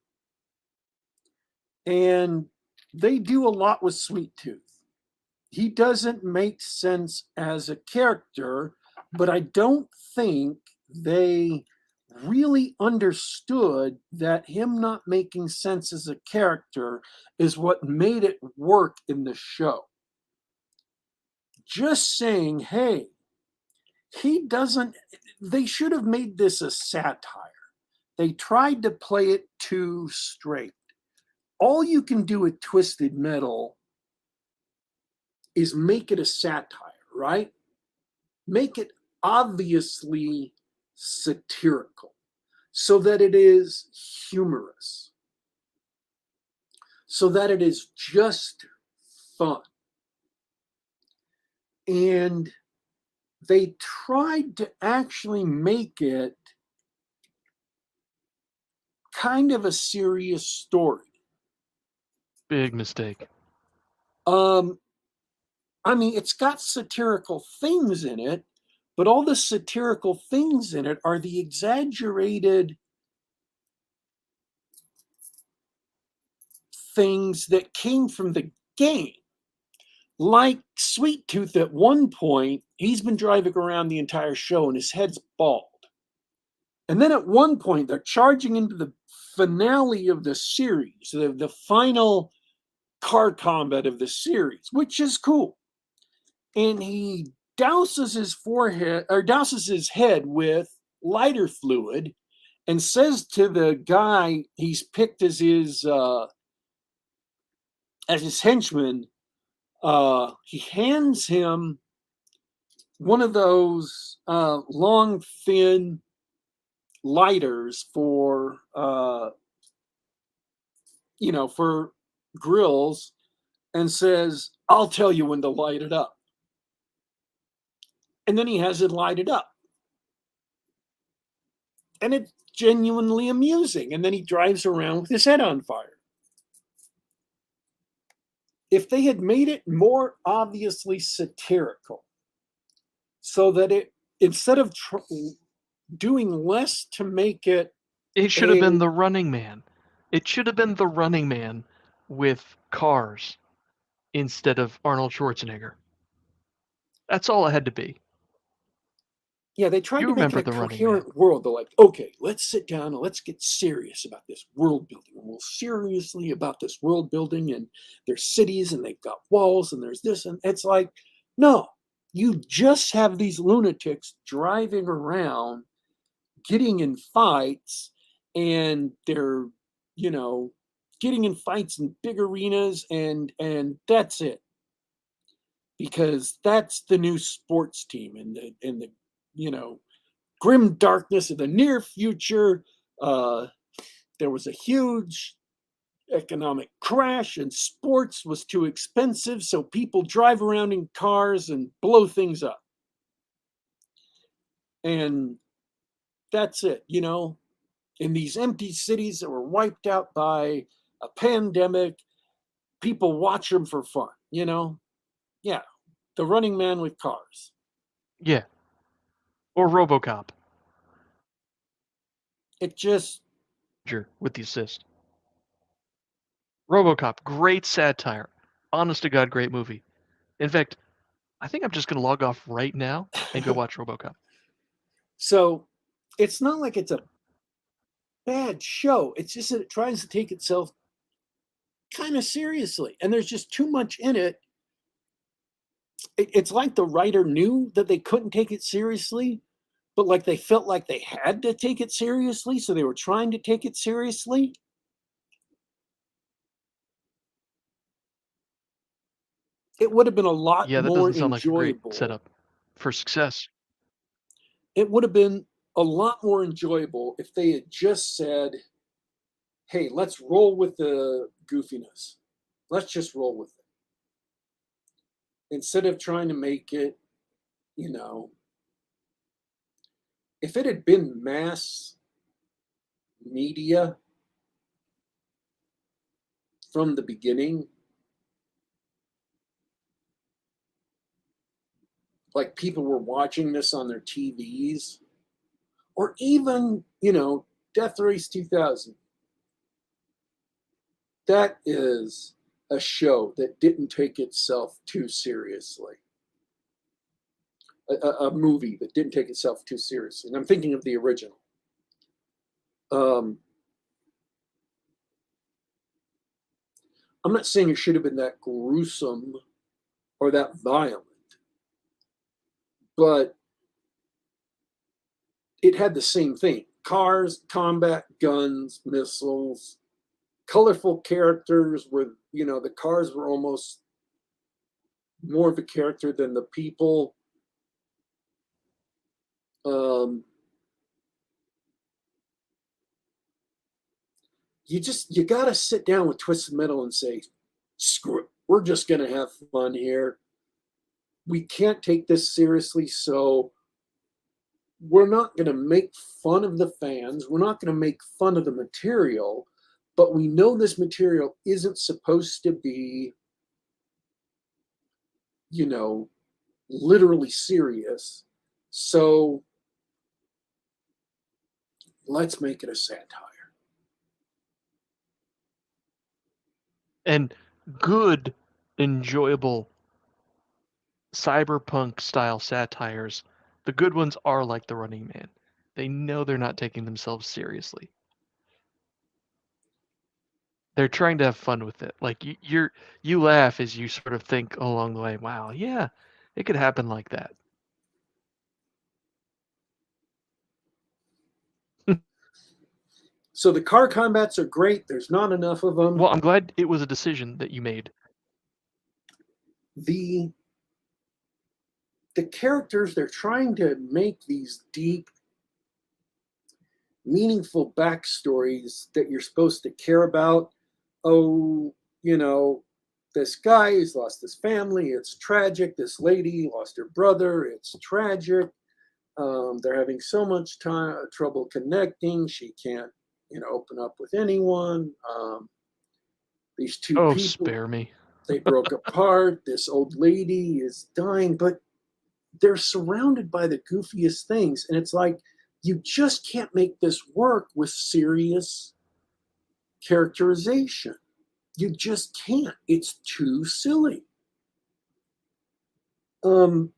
they do a lot with Sweet Tooth. He doesn't make sense as a character, but I don't think they really understood that him not making sense as a character is what made it work in the show. Just saying, hey, they should have made this a satire. They tried to play it too straight. All you can do with Twisted Metal is make it a satire, right? Make it obviously satirical so that it is humorous, so that it is just fun. And they tried to actually make it kind of a serious story. Big mistake. I mean, it's got satirical things in it, but all the satirical things in it are the exaggerated things that came from the game. Like Sweet Tooth, at one point, he's been driving around the entire show and his head's bald. And then at one point, they're charging into the finale of the series, the final car combat of the series, which is cool. And he douses his head with lighter fluid, and says to the guy he's picked as his henchman, he hands him one of those long, thin lighters for for grills, and says, "I'll tell you when to light it up." And then he has it lighted up, and it's genuinely amusing. And then he drives around with his head on fire. If they had made it more obviously satirical, so that it, instead of doing less to make it, It should have been The Running Man. It should have been The Running Man with cars instead of Arnold Schwarzenegger. That's all it had to be. yeah, they tried You to make it remember a The Running Man. coherent world. They're like, okay, let's sit down and let's get serious about this world building. And we'll seriously about this world building, and there's cities and they've got walls and there's this. And it's like, no, you just have these lunatics driving around, getting in fights, and they're, getting in fights in big arenas, and that's it. Because that's the new sports team, and the grim darkness of the near future. Uh, there was a huge economic crash, and sports was too expensive, so people drive around in cars and blow things up. And that's it, In these empty cities that were wiped out by a pandemic, people watch them for fun. Yeah, the Running Man with cars. Yeah. Or RoboCop. It just, With the assist. RoboCop, great satire. Honest to God, great movie. In fact, I think I'm just going to log off right now and go watch RoboCop. So it's not like it's a bad show. It's just that it tries to take itself kind of seriously, and there's just too much in it. It's like the writer knew that they couldn't take it seriously, but like they felt like they had to take it seriously, so they were trying to take it seriously. It would have been a lot Yeah, that more doesn't sound like a great enjoyable. setup for success. It would have been a lot more enjoyable if they had just said, hey, let's roll with the goofiness. Let's just roll with it. Instead of trying to make it, if it had been mass media from the beginning, like people were watching this on their TVs, or even, Death Race 2000. That is a show that didn't take itself too seriously. A movie that didn't take itself too seriously. And I'm thinking of the original. I'm not saying it should have been that gruesome or that violent, but it had the same thing: cars, combat, guns, missiles, colorful characters where, the cars were almost more of a character than the people. You got to sit down with Twisted Metal and say, screw it, we're just going to have fun here. We can't take this seriously, so we're not going to make fun of the fans. We're not going to make fun of the material, but we know this material isn't supposed to be, literally serious. So let's make it a satire. And good, enjoyable cyberpunk style satires, the good ones are like The Running Man. They know they're not taking themselves seriously. They're trying to have fun with it. Like you laugh as you sort of think along the way, wow, yeah, it could happen like that. So the car combats are great. There's not enough of them. Well, I'm glad it was a decision that you made. The characters, they're trying to make these deep, meaningful backstories that you're supposed to care about. Oh, this guy has lost his family. It's tragic. This lady lost her brother. It's tragic. They're having so much trouble connecting. She can't, open up with anyone. These two Oh, people, spare me. they broke apart. This old lady is dying, but they're surrounded by the goofiest things. And it's like, you just can't make this work with serious characterization. You just can't. It's too silly. And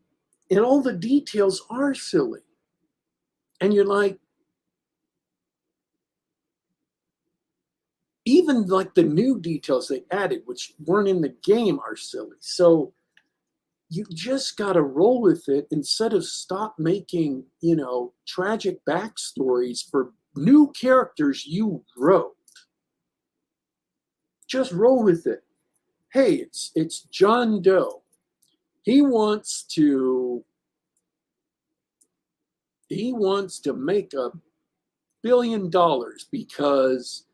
all the details are silly. And you're like, even like the new details they added, which weren't in the game, are silly. So you just got to roll with it instead of stop making, tragic backstories for new characters you wrote. Just roll with it. Hey, it's John Doe. He wants to make $1 billion because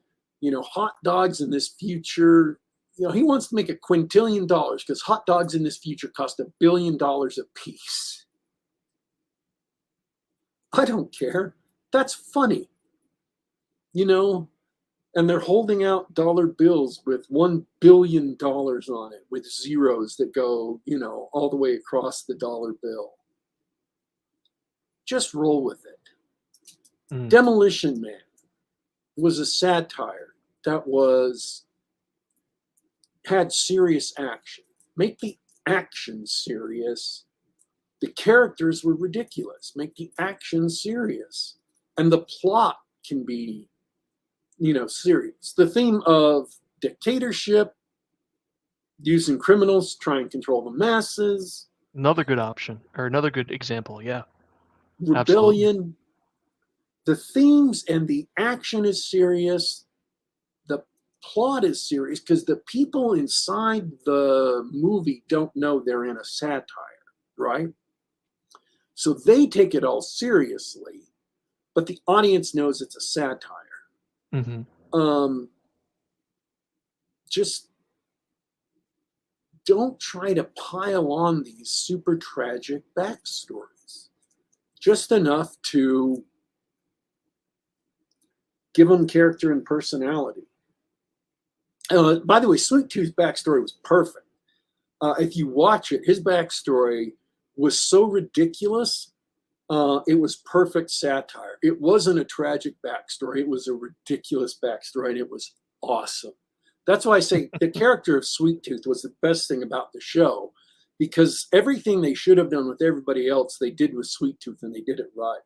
hot dogs in this future, he wants to make $1 quintillion because hot dogs in this future cost $1 billion a piece. I don't care. That's funny. And they're holding out dollar bills with $1 billion on it with zeros that go, all the way across the dollar bill. Just roll with it. Demolition Man was a satire that had serious action. Make the action serious. The characters were ridiculous. Make the action serious. And the plot can be, serious. The theme of dictatorship, using criminals to try and control the masses. Another good option, or another good example, yeah. Rebellion. Absolutely. The themes and the action is serious. The plot is serious because the people inside the movie don't know they're in a satire, right? So they take it all seriously, but the audience knows it's a satire. Mm-hmm. Just don't try to pile on these super tragic backstories. Just enough to give them character and personality. By the way, Sweet Tooth's backstory was perfect. If you watch it, his backstory was so ridiculous. It was perfect satire. It wasn't a tragic backstory. It was a ridiculous backstory, and it was awesome. That's why I say the character of Sweet Tooth was the best thing about the show, because everything they should have done with everybody else, they did with Sweet Tooth, and they did it right.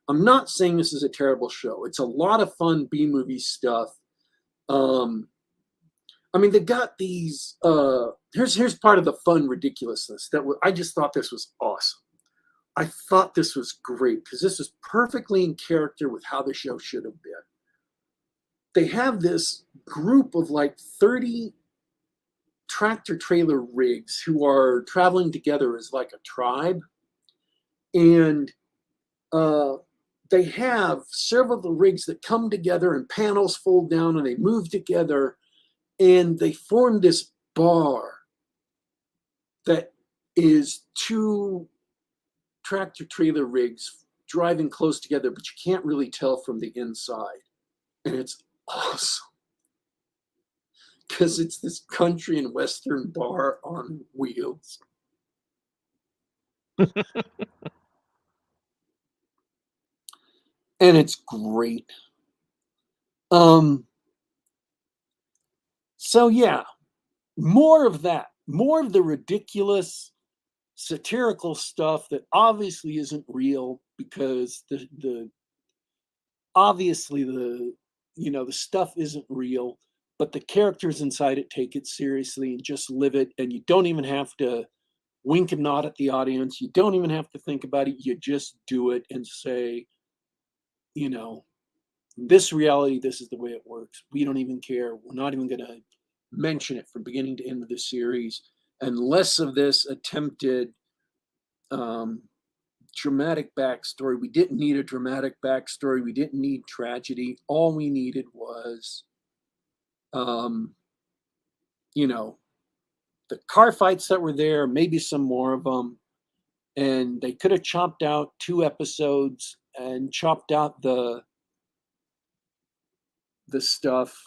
I'm not saying this is a terrible show. It's a lot of fun B-movie stuff. They got these. Here's part of the fun ridiculousness I just thought this was awesome. I thought this was great because this is perfectly in character with how the show should have been. They have this group of like 30 tractor trailer rigs who are traveling together as like a tribe. And they have several of the rigs that come together and panels fold down and they move together. And they form this bar that is two tractor trailer rigs driving close together, but you can't really tell from the inside. And it's awesome because it's this country and western bar on wheels. And it's great. So yeah, more of that, more of the ridiculous satirical stuff that obviously isn't real because the stuff isn't real, but the characters inside it take it seriously and just live it, and you don't even have to wink and nod at the audience. You don't even have to think about it. You just do it and say, This reality, this is the way it works. We don't even care. We're not even going to mention it from beginning to end of the series. And less of this attempted dramatic backstory. We didn't need a dramatic backstory. We didn't need tragedy. All we needed was, you know, the car fights that were there, maybe some more of them. And they could have chopped out 2 episodes and chopped out the stuff,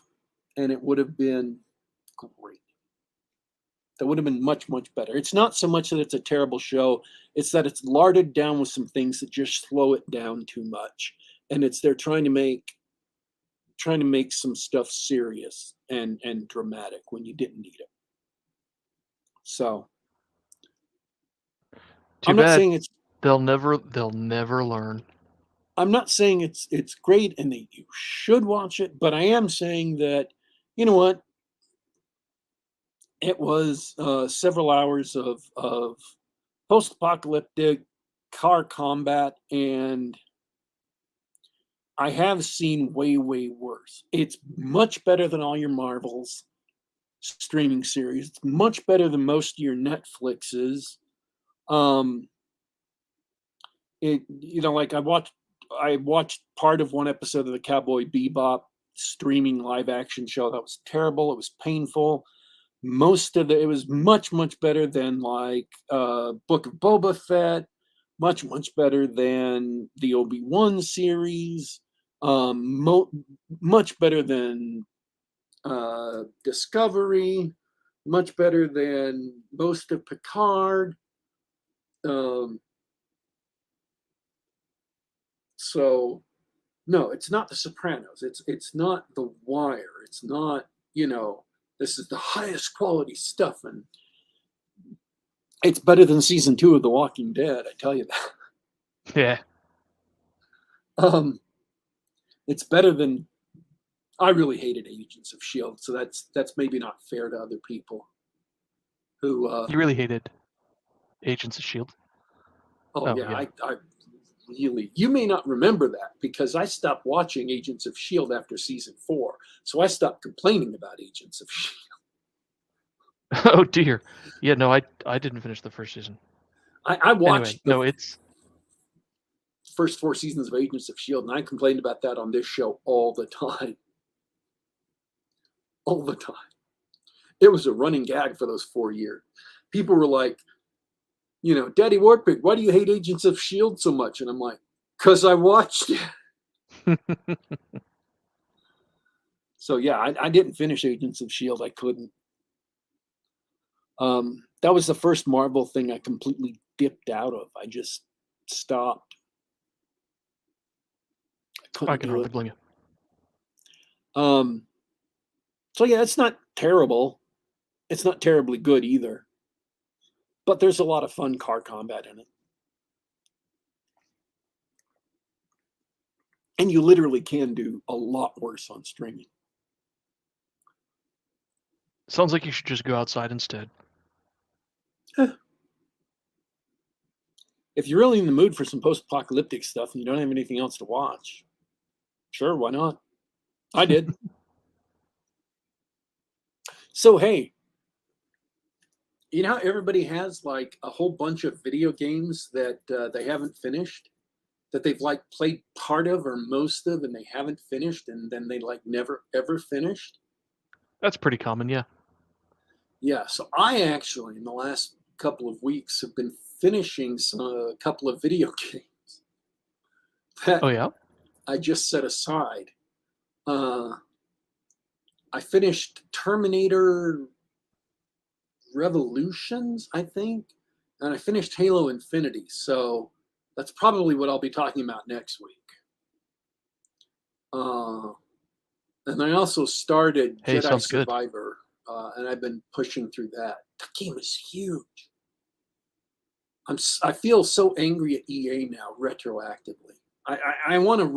and it would have been great. That would have been much, much better. It's not so much that it's a terrible show, it's that it's larded down with some things that just slow it down too much. And it's they're trying to make some stuff serious and dramatic when you didn't need it. So Too I'm bad. not saying it's They'll never learn. I'm not saying it's great and that you should watch it, but I am saying that, you know what, it was several hours of post-apocalyptic car combat, and I have seen way, way worse. It's much better than all your Marvels streaming series. It's much better than most of your Netflixes. Like I watched part of one episode of the Cowboy Bebop streaming live action show. That was terrible. It was painful. Most of it was much, much better than like Book of Boba Fett, much, much better than the Obi-Wan series, much better than Discovery, much better than most of Picard. So, no, it's not The Sopranos. It's not The Wire. It's not, this is the highest quality stuff, and it's better than season 2 of The Walking Dead. I tell you that. Yeah. It's better than. I really hated Agents of Shield, so that's maybe not fair to other people. Who you really hated Agents of Shield? Oh yeah. I really. You may not remember that because I stopped watching Agents of Shield after season 4, so I stopped complaining about Agents of Shield. Oh dear. Yeah, no, I didn't finish the first season. I watched it's first 4 seasons of Agents of Shield, and I complained about that on this show all the time. All the time. It was a running gag for those 4 years. People were like, Daddy Warpig, why do you hate Agents of Shield so much? And I'm like, because I watched it. So yeah, I didn't finish Agents of Shield. I couldn't. That was the first Marvel thing I completely dipped out of. I just stopped. I can hardly blame you. So yeah, it's not terrible. It's not terribly good either. But there's a lot of fun car combat in it. And you literally can do a lot worse on streaming. Sounds like you should just go outside instead. If you're really in the mood for some post-apocalyptic stuff and you don't have anything else to watch, sure, why not? I did. So, hey, you know how everybody has like a whole bunch of video games that they haven't finished, that they've like played part of or most of, and they haven't finished, and then they like never ever finished? That's pretty common, yeah. Yeah, so I actually, in the last couple of weeks, have been finishing a couple of video games that I just set aside. I finished Terminator Revolutions, I think, and I finished Halo Infinity, so that's probably what I'll be talking about next week. And I also started Jedi Survivor, and I've been pushing through that. That game is huge. I feel so angry at EA now, retroactively. I want to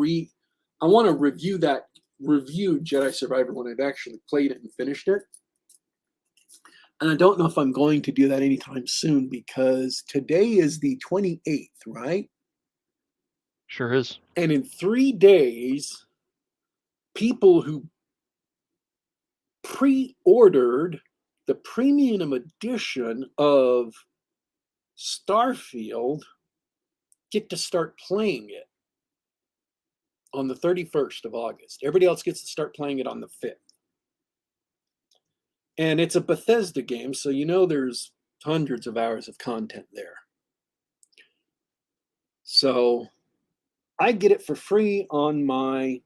review Jedi Survivor when I've actually played it and finished it. And I don't know if I'm going to do that anytime soon because today is the 28th, right? Sure is. And in 3 days, people who pre-ordered the premium edition of Starfield get to start playing it on the 31st of August. Everybody else gets to start playing it on the 5th. And it's a Bethesda game, so you know there's hundreds of hours of content there. So I get it for free on my,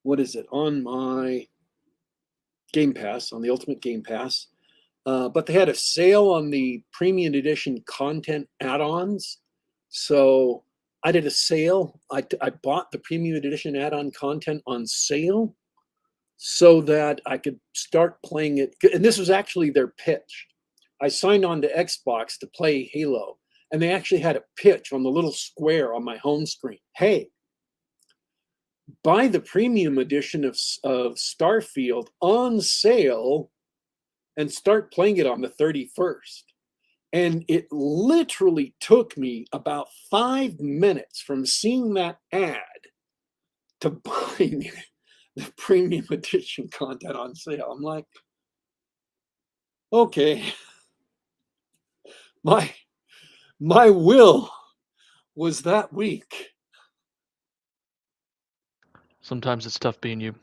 on my Game Pass, on the Ultimate Game Pass. But they had a sale on the premium edition content add-ons. So I did a sale. I bought the premium edition add-on content on sale so that I could start playing it. And this was actually their pitch. I signed on to Xbox to play Halo, and they actually had a pitch on the little square on my home screen. Hey, buy the premium edition of Starfield on sale and start playing it on the 31st. And it literally took me about 5 minutes from seeing that ad to buying the premium edition content on sale. I'm like, okay, my will was that weak. Sometimes it's tough being you.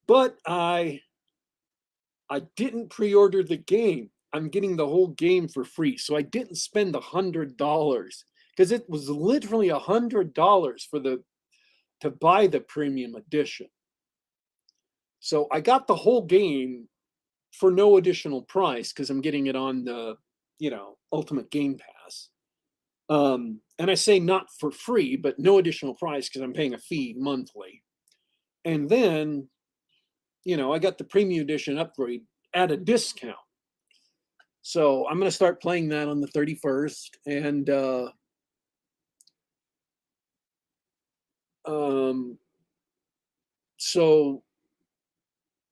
But I didn't pre-order the game. I'm getting the whole game for free, so I didn't spend $100 because it was literally $100 to buy the premium edition. So I got the whole game for no additional price because I'm getting it on the, Ultimate Game Pass. And I say not for free, but no additional price because I'm paying a fee monthly. And then, I got the premium edition upgrade at a discount. So I'm going to start playing that on the 31st. And so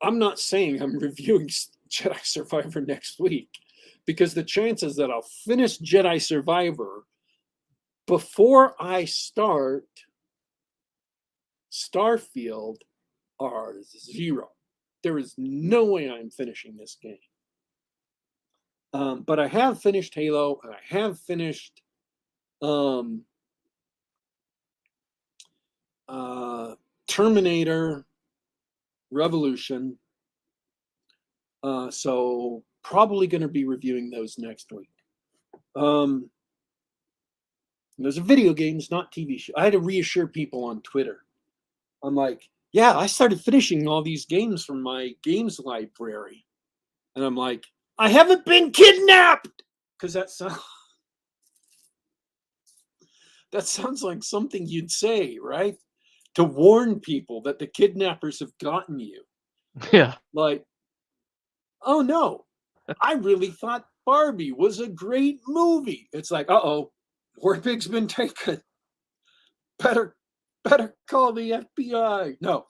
I'm not saying I'm reviewing Jedi Survivor next week because the chances that I'll finish Jedi Survivor before I start Starfield are zero. There is no way I'm finishing this game. But I have finished Halo, and I have finished Terminator Revolution. So probably going to be reviewing those next week. Those are video games, not TV shows. I had to reassure people on Twitter. I'm like, yeah, I started finishing all these games from my games library. And I'm like, I haven't been kidnapped! Because that sounds like something you'd say, right? To warn people that the kidnappers have gotten you. Yeah. Like, oh no, I really thought Barbie was a great movie. It's like, uh-oh, Warpig's been taken. Better call the FBI. No,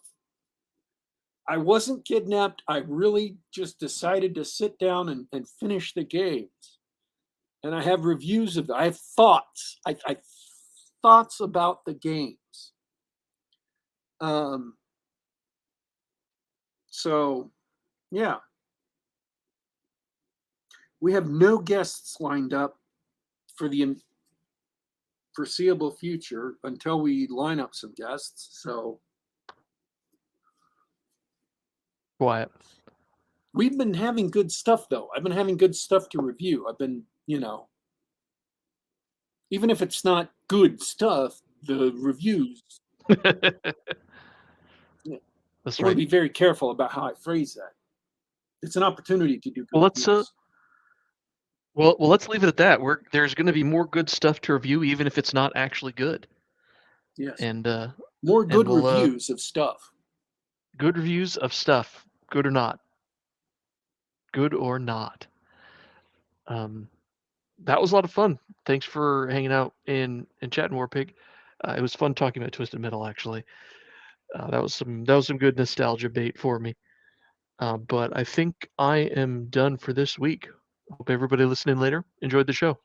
I wasn't kidnapped. I really just decided to sit down and finish the games. And I have reviews of them. I have thoughts. I thoughts about the games. So, yeah. We have no guests lined up for the foreseeable future until we line up some guests. So, Quiet. we've been having good stuff, though. I've been having good stuff to review. I've been, even if it's not good stuff, the reviews. That's I right. want to be very careful about how I phrase that. It's an opportunity to do good reviews. Well, let's leave it at that. There's going to be more good stuff to review, even if it's not actually good. Yes. And more good we'll, reviews of stuff. Good reviews of stuff, good or not. Good or not. That was a lot of fun. Thanks for hanging out and chatting, Warpig. It was fun talking about Twisted Metal, actually. That was some good nostalgia bait for me. But I think I am done for this week. Hope everybody listening later enjoyed the show.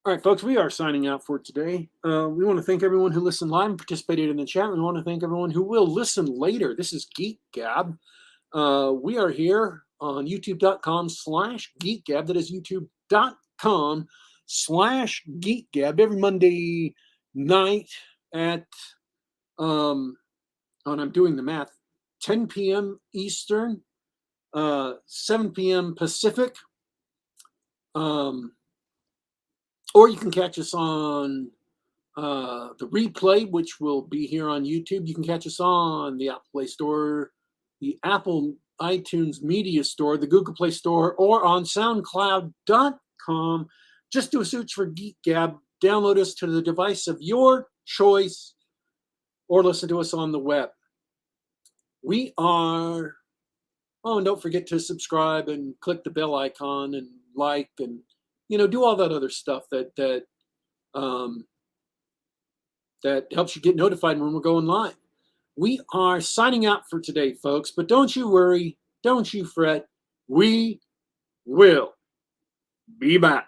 All right, folks, we are signing out for today. We want to thank everyone who listened live and participated in the chat. We want to thank everyone who will listen later. This is Geek Gab. We are here on youtube.com/geekgab. That is youtube.com/geekgab every Monday night at, and I'm doing the math, 10 p.m. Eastern, 7 p.m. Pacific. Or you can catch us on the replay, which will be here on YouTube. You can catch us on the Apple Play Store, the Apple iTunes Media Store, the Google Play Store, or on SoundCloud.com. Just do a search for Geek Gab. Download us to the device of your choice, or listen to us on the web. We are. Oh, and don't forget to subscribe and click the bell icon and like and do all that other stuff that helps you get notified when we're going live. We are signing out for today, folks, but don't you worry, don't you fret. We will be back.